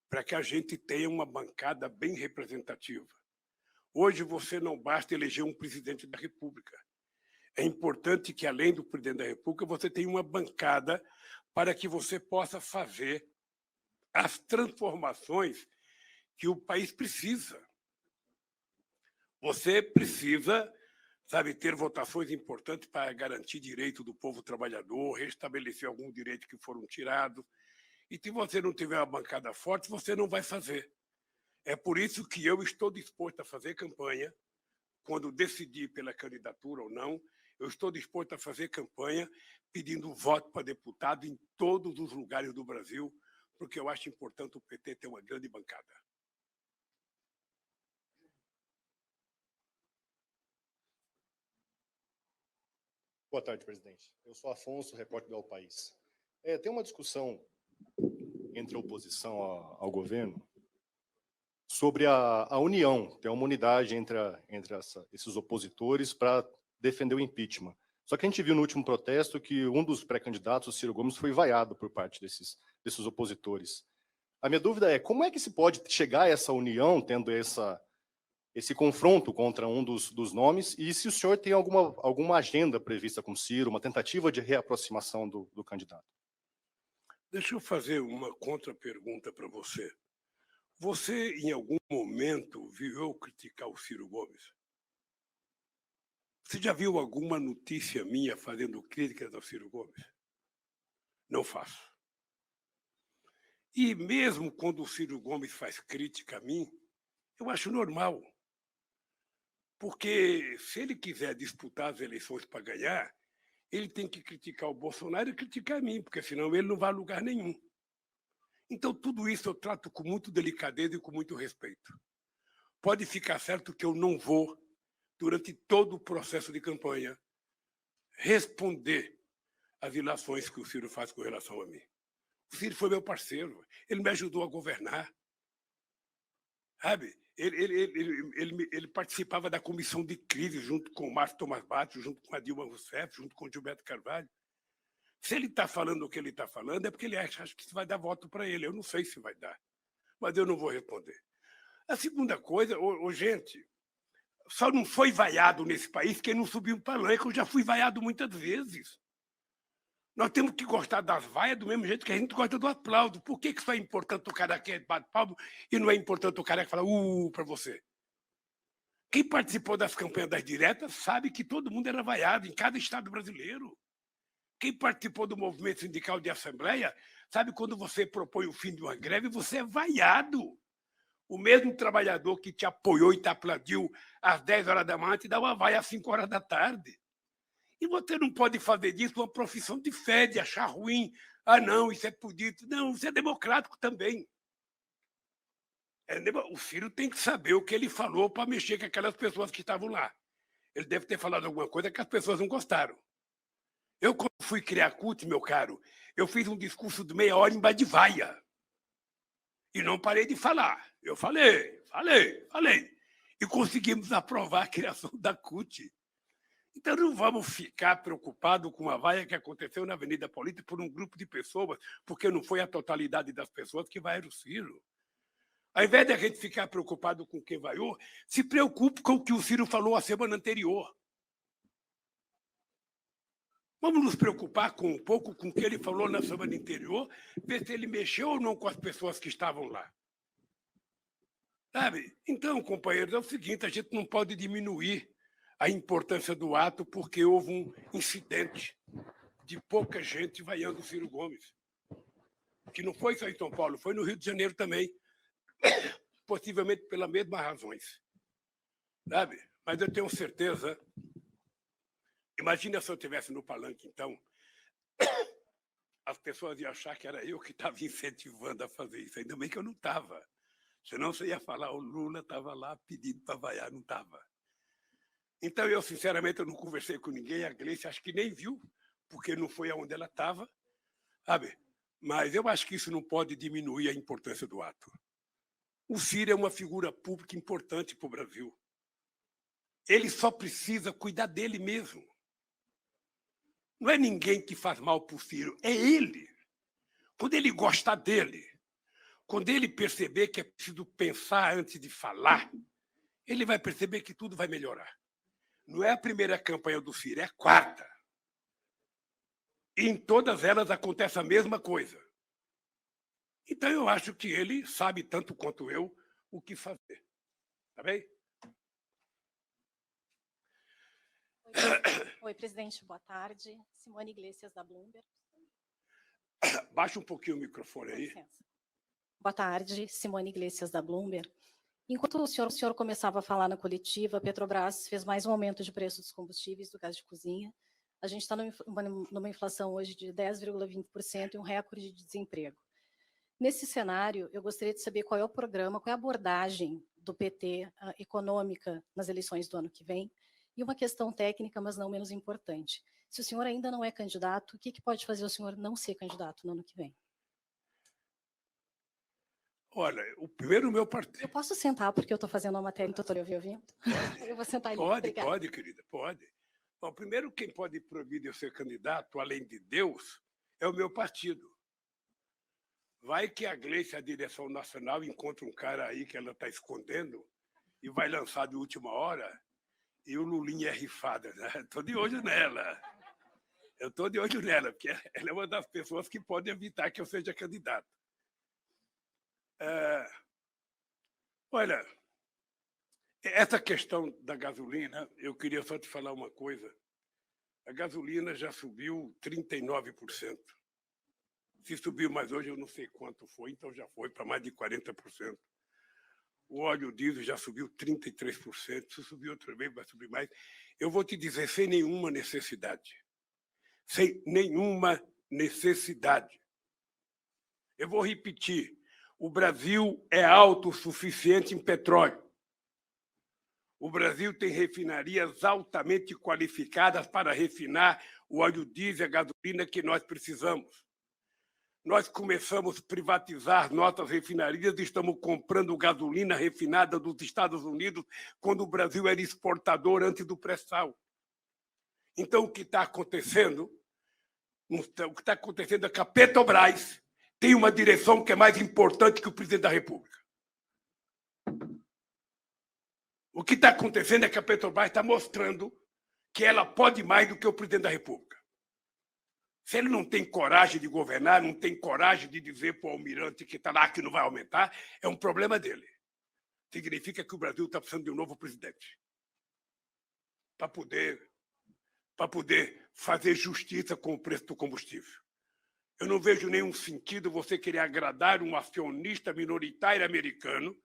para que a gente tenha uma bancada bem representativa. Hoje você não basta eleger um presidente da República. É importante que, além do presidente da República, você tenha uma bancada para que você possa fazer as transformações que o país precisa. Você precisa, sabe, ter votações importantes para garantir direito do povo trabalhador, restabelecer alguns direitos que foram tirados. E se você não tiver uma bancada forte, você não vai fazer. É por isso que eu estou disposto a fazer campanha, quando decidir pela candidatura ou não, eu estou disposto a fazer campanha pedindo voto para deputado em todos os lugares do Brasil, porque eu acho importante o PT ter uma grande bancada. Boa tarde, presidente. Eu sou Afonso, repórter do El País. Tem uma discussão entre a oposição ao governo sobre a união, tem uma unidade entre esses opositores para defender o impeachment. Só que a gente viu no último protesto que um dos pré-candidatos, o Ciro Gomes, foi vaiado por parte desses opositores. A minha dúvida é, como é que se pode chegar a essa união, tendo esse confronto contra um dos nomes, e se o senhor tem alguma agenda prevista com o Ciro, uma tentativa de reaproximação do candidato? Deixa eu fazer uma contra-pergunta para você. Você, em algum momento, viu eu criticar o Ciro Gomes? Você já viu alguma notícia minha fazendo críticas ao Ciro Gomes? Não faço. E mesmo quando o Ciro Gomes faz crítica a mim, eu acho normal. Porque se ele quiser disputar as eleições para ganhar, ele tem que criticar o Bolsonaro e criticar a mim, porque senão ele não vai a lugar nenhum. Então, tudo isso eu trato com muita delicadeza e com muito respeito. Pode ficar certo que eu não vou, durante todo o processo de campanha, responder às ilações que o Ciro faz com relação a mim. O Ciro foi meu parceiro, ele me ajudou a governar. Sabe? Ele participava da comissão de crise junto com o Márcio Tomás Batlló, junto com a Dilma Rousseff, junto com o Gilberto Carvalho. Se ele está falando o que ele está falando, é porque ele acha que isso vai dar voto para ele. Eu não sei se vai dar, mas eu não vou responder. A segunda coisa, gente, só não foi vaiado nesse país quem não subiu no palanque. Eu já fui vaiado muitas vezes. Nós temos que gostar das vaias do mesmo jeito que a gente gosta do aplauso. Por que isso é importante o cara que bate palmo e não é importante o cara que fala para você? Quem participou das campanhas das diretas sabe que todo mundo era vaiado em cada estado brasileiro. Quem participou do movimento sindical de assembleia sabe quando você propõe o fim de uma greve, você é vaiado. O mesmo trabalhador que te apoiou e te aplaudiu às 10 horas da manhã te dá uma vaia às 5 horas da tarde. E você não pode fazer disso uma profissão de fé, de achar ruim. Ah, não, isso é político. Não, isso é democrático também. O Ciro tem que saber o que ele falou para mexer com aquelas pessoas que estavam lá. Ele deve ter falado alguma coisa que as pessoas não gostaram. Eu, quando fui criar a CUT, meu caro, eu fiz um discurso de meia hora em Badivaia. E não parei de falar. Eu falei. E conseguimos aprovar a criação da CUT. Então, não vamos ficar preocupados com a vaia que aconteceu na Avenida Paulista por um grupo de pessoas, porque não foi a totalidade das pessoas que vaiaram o Ciro. Ao invés de a gente ficar preocupado com quem vaiou, se preocupe com o que o Ciro falou a semana anterior. Vamos nos preocupar um pouco com o que ele falou na semana anterior, ver se ele mexeu ou não com as pessoas que estavam lá. Sabe? Então, companheiros, é o seguinte, a gente não pode diminuir a importância do ato porque houve um incidente de pouca gente vaiando o Ciro Gomes, que não foi só em São Paulo, foi no Rio de Janeiro também, possivelmente pelas mesmas razões. Sabe? Mas eu tenho certeza, imagina se eu estivesse no palanque, então, as pessoas iam achar que era eu que estava incentivando a fazer isso, ainda bem que eu não estava. Senão você ia falar, o Lula estava lá pedindo para vaiar, não estava. Então, eu, sinceramente, eu não conversei com ninguém, a Gleice acho que nem viu, porque não foi aonde ela estava, sabe? Mas eu acho que isso não pode diminuir a importância do ato. O Ciro é uma figura pública importante para o Brasil. Ele só precisa cuidar dele mesmo. Não é ninguém que faz mal para o Ciro, é ele. Quando ele gostar dele, quando ele perceber que é preciso pensar antes de falar, ele vai perceber que tudo vai melhorar. Não é a primeira campanha do Ciro, é a quarta. E em todas elas acontece a mesma coisa. Então, eu acho que ele sabe tanto quanto eu o que fazer. Tá bem? Oi, presidente, boa tarde. Simone Iglesias, da Bloomberg. Baixa um pouquinho o microfone aí. Com licença. Boa tarde, Simone Iglesias, da Bloomberg. Enquanto o senhor começava a falar na coletiva, a Petrobras fez mais um aumento de preço dos combustíveis, do gás de cozinha. A gente está numa inflação hoje de 10,20% e um recorde de desemprego. Nesse cenário, eu gostaria de saber qual é o programa, qual é a abordagem do PT econômica nas eleições do ano que vem. E uma questão técnica, mas não menos importante. Se o senhor ainda não é candidato, o que pode fazer o senhor não ser candidato no ano que vem? Olha, o primeiro meu partido. Eu posso sentar, porque eu estou fazendo uma matéria, doutor, eu ouvindo? Eu vou sentar ali. Obrigada. Pode, querida, pode. Bom, primeiro, quem pode proibir de eu ser candidato, além de Deus, é o meu partido. Vai que a Gleice, a direção nacional, encontra um cara aí que ela está escondendo e vai lançar de última hora, e o Lulinha é rifada, né? Estou de olho nela. Eu estou de olho nela, porque ela é uma das pessoas que pode evitar que eu seja candidato. Olha, essa questão da gasolina, eu queria só te falar uma coisa. A gasolina já subiu 39%. Se subiu mais hoje, eu não sei quanto foi, então já foi para mais de 40%. O óleo diesel já subiu 33%. Se subir outra vez, vai subir mais. Eu vou te dizer, sem nenhuma necessidade. Sem nenhuma necessidade. Eu vou repetir. O Brasil é autossuficiente em petróleo. O Brasil tem refinarias altamente qualificadas para refinar o óleo diesel e a gasolina que nós precisamos. Nós começamos a privatizar nossas refinarias e estamos comprando gasolina refinada dos Estados Unidos quando o Brasil era exportador antes do pré-sal. Então, o que está acontecendo? O que está acontecendo é que a Petrobras tem uma direção que é mais importante que o presidente da República. O que está acontecendo é que a Petrobras está mostrando que ela pode mais do que o presidente da República. Se ele não tem coragem de governar, não tem coragem de dizer para o almirante que está lá que não vai aumentar, é um problema dele. Significa que o Brasil está precisando de um novo presidente para poder fazer justiça com o preço do combustível. Eu não vejo nenhum sentido você querer agradar um acionista minoritário americano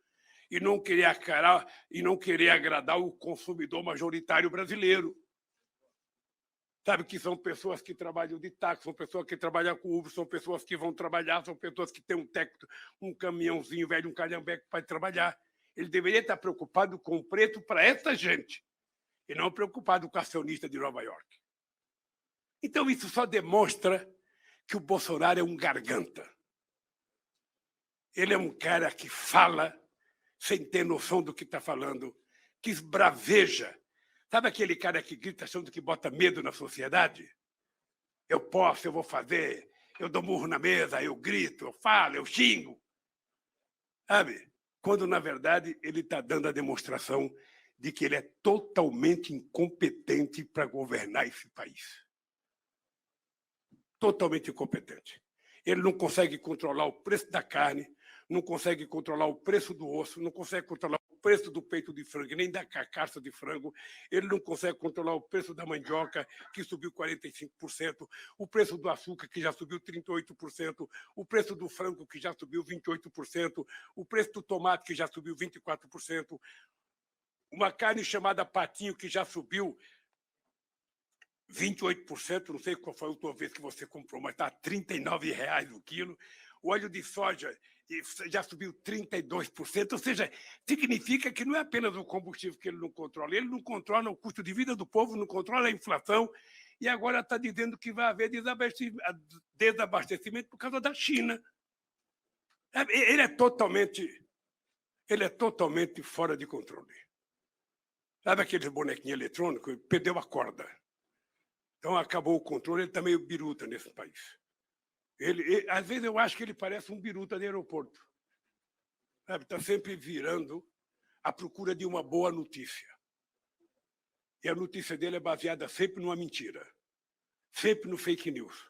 e não querer agradar o consumidor majoritário brasileiro. Sabe que são pessoas que trabalham de táxi, são pessoas que trabalham com Uber, são pessoas que vão trabalhar, são pessoas que têm um caminhãozinho velho, um calhambeque para trabalhar. Ele deveria estar preocupado com o preço para essa gente e não preocupado com o acionista de Nova York. Então, isso só demonstra que o Bolsonaro é um garganta. Ele é um cara que fala sem ter noção do que está falando, que esbraveja. Sabe aquele cara que grita achando que bota medo na sociedade? Eu posso, eu vou fazer, eu dou murro na mesa, eu grito, eu falo, eu xingo. Sabe? Quando, na verdade, ele está dando a demonstração de que ele é totalmente incompetente para governar esse país. Totalmente incompetente. Ele não consegue controlar o preço da carne, não consegue controlar o preço do osso, não consegue controlar o preço do peito de frango, nem da carcaça de frango, ele não consegue controlar o preço da mandioca, que subiu 45%, o preço do açúcar, que já subiu 38%, o preço do frango, que já subiu 28%, o preço do tomate, que já subiu 24%, uma carne chamada patinho, que já subiu 28%, não sei qual foi a última vez que você comprou, mas está R$ 39,00 o quilo. O óleo de soja já subiu 32%, ou seja, significa que não é apenas o combustível que ele não controla o custo de vida do povo, não controla a inflação, e agora está dizendo que vai haver desabastecimento por causa da China. Ele é totalmente fora de controle. Sabe aquele bonequinho eletrônico? Ele perdeu a corda. Então, acabou o controle, ele está meio biruta nesse país. Às vezes, eu acho que ele parece um biruta de aeroporto. Está sempre virando à procura de uma boa notícia. E a notícia dele é baseada sempre numa mentira, sempre no fake news.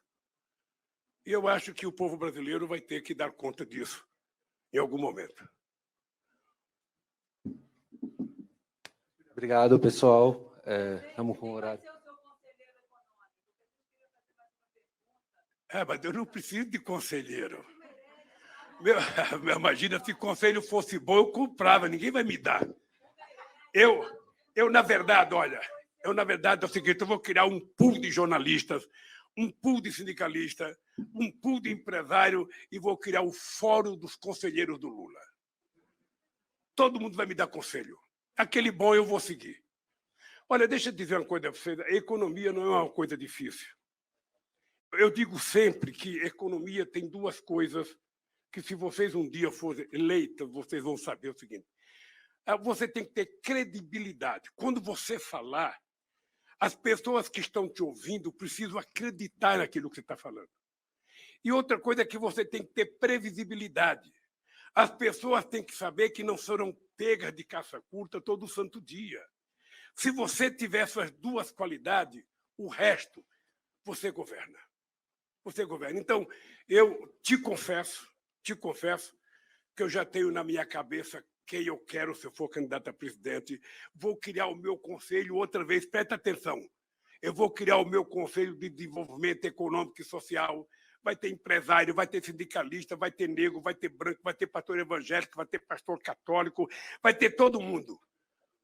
E eu acho que o povo brasileiro vai ter que dar conta disso em algum momento. Obrigado, pessoal. Estamos com o horário. Mas eu não preciso de conselheiro. Imagina, se o conselho fosse bom, eu comprava, ninguém vai me dar. Eu na verdade, olha, é o seguinte, eu vou criar um pool de jornalistas, um pool de sindicalistas, um pool de empresário e vou criar o Fórum dos Conselheiros do Lula. Todo mundo vai me dar conselho. Aquele bom eu vou seguir. Olha, deixa eu dizer uma coisa para vocês, a economia não é uma coisa difícil. Eu digo sempre que economia tem duas coisas que, se vocês um dia forem eleitos, vocês vão saber o seguinte. Você tem que ter credibilidade. Quando você falar, as pessoas que estão te ouvindo precisam acreditar naquilo que você está falando. E outra coisa é que você tem que ter previsibilidade. As pessoas têm que saber que não serão pegas de caça curta todo santo dia. Se você tiver essas duas qualidades, o resto, você governa. Você governa. Então, eu te confesso que eu já tenho na minha cabeça quem eu quero se eu for candidato a presidente. Vou criar o meu conselho outra vez, presta atenção. Eu vou criar o meu conselho de desenvolvimento econômico e social. Vai ter empresário, vai ter sindicalista, vai ter negro, vai ter branco, vai ter pastor evangélico, vai ter pastor católico, vai ter todo mundo.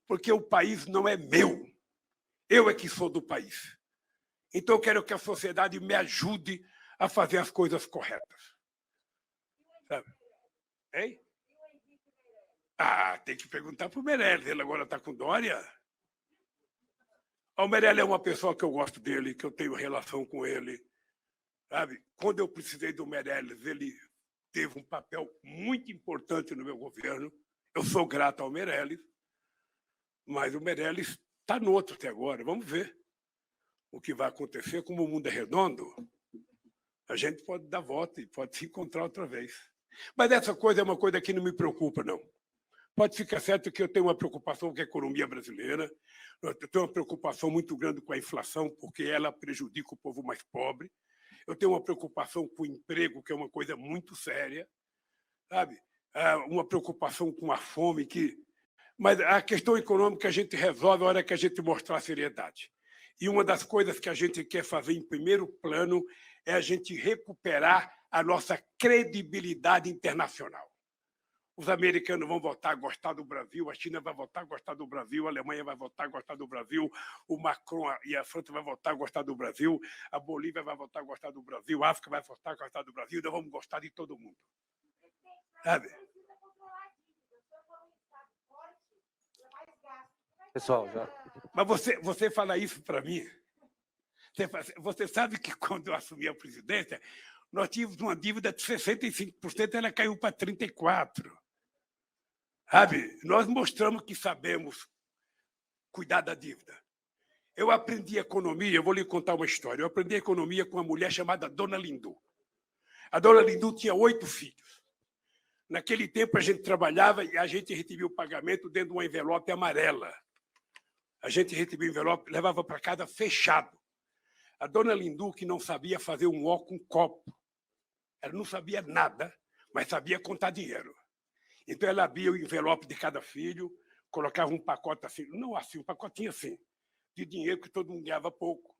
Porque o país não é meu. Eu é que sou do país. Então, eu quero que a sociedade me ajude a fazer as coisas corretas. Sabe? Hein? Tem que perguntar para o Meirelles. Ele agora está com Dória. O Meirelles é uma pessoa que eu gosto dele, que eu tenho relação com ele. Sabe? Quando eu precisei do Meirelles, ele teve um papel muito importante no meu governo. Eu sou grato ao Meirelles, mas o Meirelles está no outro até agora. Vamos ver o que vai acontecer. Como o mundo é redondo, a gente pode dar volta e pode se encontrar outra vez. Mas essa coisa é uma coisa que não me preocupa, não. Pode ficar certo que eu tenho uma preocupação com a economia brasileira, eu tenho uma preocupação muito grande com a inflação, porque ela prejudica o povo mais pobre. Eu tenho uma preocupação com o emprego, que é uma coisa muito séria, sabe? Uma preocupação com a fome. Mas a questão econômica a gente resolve a hora que a gente mostrar seriedade. E uma das coisas que a gente quer fazer em primeiro plano é a gente recuperar a nossa credibilidade internacional. Os americanos vão voltar a gostar do Brasil, a China vai voltar a gostar do Brasil, a Alemanha vai voltar a gostar do Brasil, o Macron e a França vão voltar a gostar do Brasil, a Bolívia vai voltar a gostar do Brasil, a África vai voltar a gostar do Brasil, nós vamos gostar de todo mundo. Sabe? Pessoal, já... Mas você fala isso para mim? Você sabe que quando eu assumi a presidência, nós tínhamos uma dívida de 65%, ela caiu para 34%. Sabe? Nós mostramos que sabemos cuidar da dívida. Eu aprendi economia, eu vou lhe contar uma história. Eu aprendi economia com uma mulher chamada Dona Lindu. A Dona Lindu tinha 8 filhos. Naquele tempo, a gente trabalhava e a gente recebia o pagamento dentro de uma envelope amarela. A gente recebia o envelope, levava para casa fechado. A Dona Lindu, que não sabia fazer um ó com copo, ela não sabia nada, mas sabia contar dinheiro. Então, ela abria o envelope de cada filho, colocava um pacote assim, não assim, um pacotinho assim, de dinheiro que todo mundo ganhava pouco.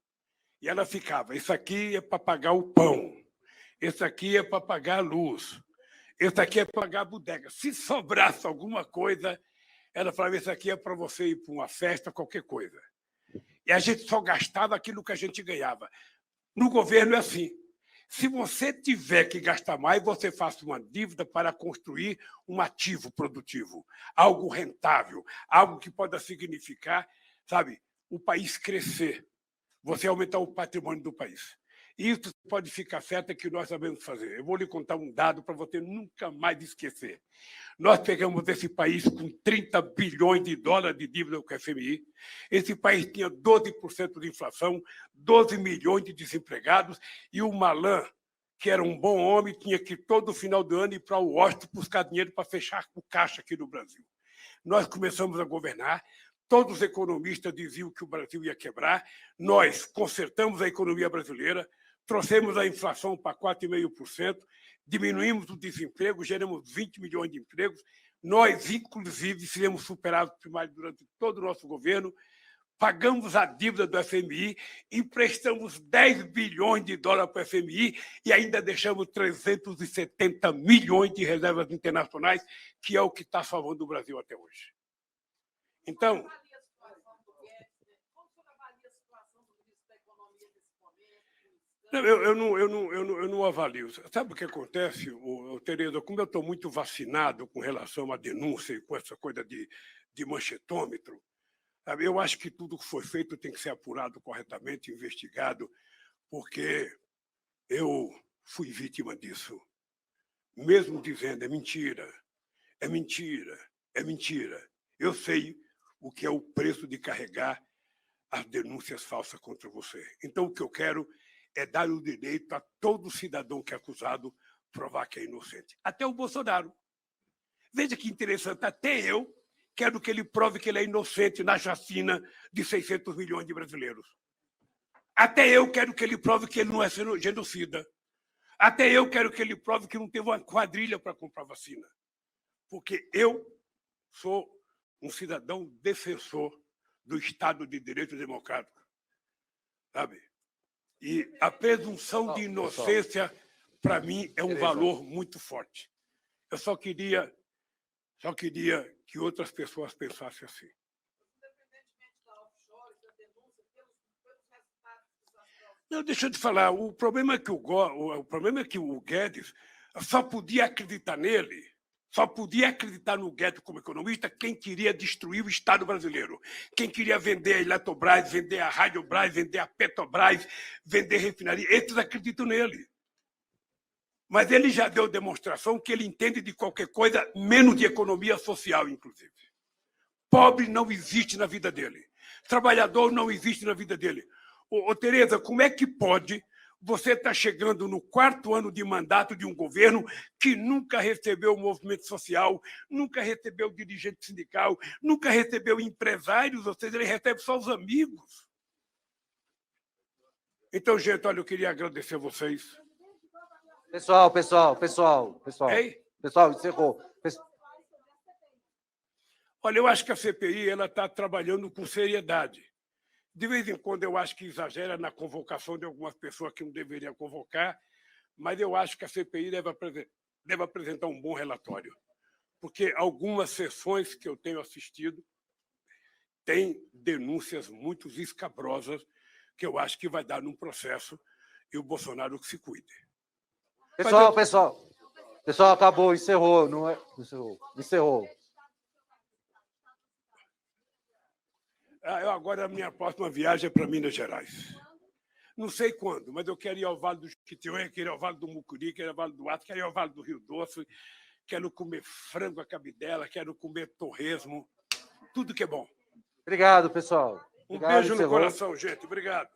E ela ficava, isso aqui é para pagar o pão, esse aqui é para pagar a luz, esse aqui é para pagar a bodega. Se sobrasse alguma coisa, ela falava, isso aqui é para você ir para uma festa, qualquer coisa. E a gente só gastava aquilo que a gente ganhava. No governo é assim. Se você tiver que gastar mais, você faça uma dívida para construir um ativo produtivo, algo rentável, algo que possa significar, sabe, o país crescer, você aumentar o patrimônio do país. Isso pode ficar certo que nós sabemos fazer. Eu vou lhe contar um dado para você nunca mais esquecer. Nós pegamos esse país com 30 bilhões de dólares de dívida com o FMI. Esse país tinha 12% de inflação, 12 milhões de desempregados, e o Malan, que era um bom homem, tinha que todo final do ano ir para Washington buscar dinheiro para fechar o caixa aqui no Brasil. Nós começamos a governar, todos os economistas diziam que o Brasil ia quebrar, nós consertamos a economia brasileira, trouxemos a inflação para 4,5%, diminuímos o desemprego, geramos 20 milhões de empregos. Nós, inclusive, seremos superados primários durante todo o nosso governo, pagamos a dívida do FMI, emprestamos 10 bilhões de dólares para o FMI e ainda deixamos 370 milhões de reservas internacionais, que é o que está salvando o Brasil até hoje. Então, eu não avalio. Sabe o que acontece, Tereza? Como eu estou muito vacinado com relação à denúncia e com essa coisa de manchetômetro, eu acho que tudo que foi feito tem que ser apurado corretamente, investigado, porque eu fui vítima disso. Mesmo dizendo é mentira, é mentira, é mentira. Eu sei o que é o preço de carregar as denúncias falsas contra você. Então, o que eu quero é dar o direito a todo cidadão que é acusado provar que é inocente. Até o Bolsonaro. Veja que interessante, até eu quero que ele prove que ele é inocente na chacina de 600 milhões de brasileiros. Até eu quero que ele prove que ele não é genocida. Até eu quero que ele prove que não teve uma quadrilha para comprar vacina. Porque eu sou um cidadão defensor do Estado de Direito Democrático. Sabe? E a presunção de inocência, para mim, é um valor muito forte. Eu só queria que outras pessoas pensassem assim. Não, deixa eu te falar, o problema é que o Guedes só podia acreditar nele, só podia acreditar no Guedes como economista quem queria destruir o Estado brasileiro, quem queria vender a Eletrobras, vender a Radiobras, vender a Petrobras, vender refinaria. Esses acreditam nele. Mas ele já deu demonstração que ele entende de qualquer coisa, menos de economia social, inclusive. Pobre não existe na vida dele. Trabalhador não existe na vida dele. Tereza, como é que pode você estar chegando no 4º ano de mandato de um governo que nunca recebeu o movimento social, nunca recebeu dirigente sindical, nunca recebeu empresários, ou seja, ele recebe só os amigos? Então, gente, olha, eu queria agradecer a vocês. Pessoal, Ei? pessoal, encerrou. Olha, eu acho que a CPI está trabalhando com seriedade. De vez em quando, eu acho que exagera na convocação de algumas pessoas que não deveriam convocar, mas eu acho que a CPI deve apresentar um bom relatório, porque algumas sessões que eu tenho assistido têm denúncias muito escabrosas que eu acho que vai dar num processo e o Bolsonaro que se cuide. Pessoal, acabou, encerrou, não é? Encerrou. Agora, a minha próxima viagem é para Minas Gerais. Não sei quando, mas eu quero ir ao Vale do Jequitinhonha, quero ir ao Vale do Mucuri, quero ir ao Vale do Acre, quero ir ao Vale do Rio Doce, quero comer frango à cabidela, quero comer torresmo, tudo que é bom. Obrigado, pessoal. Um beijo no coração, gente. Obrigado.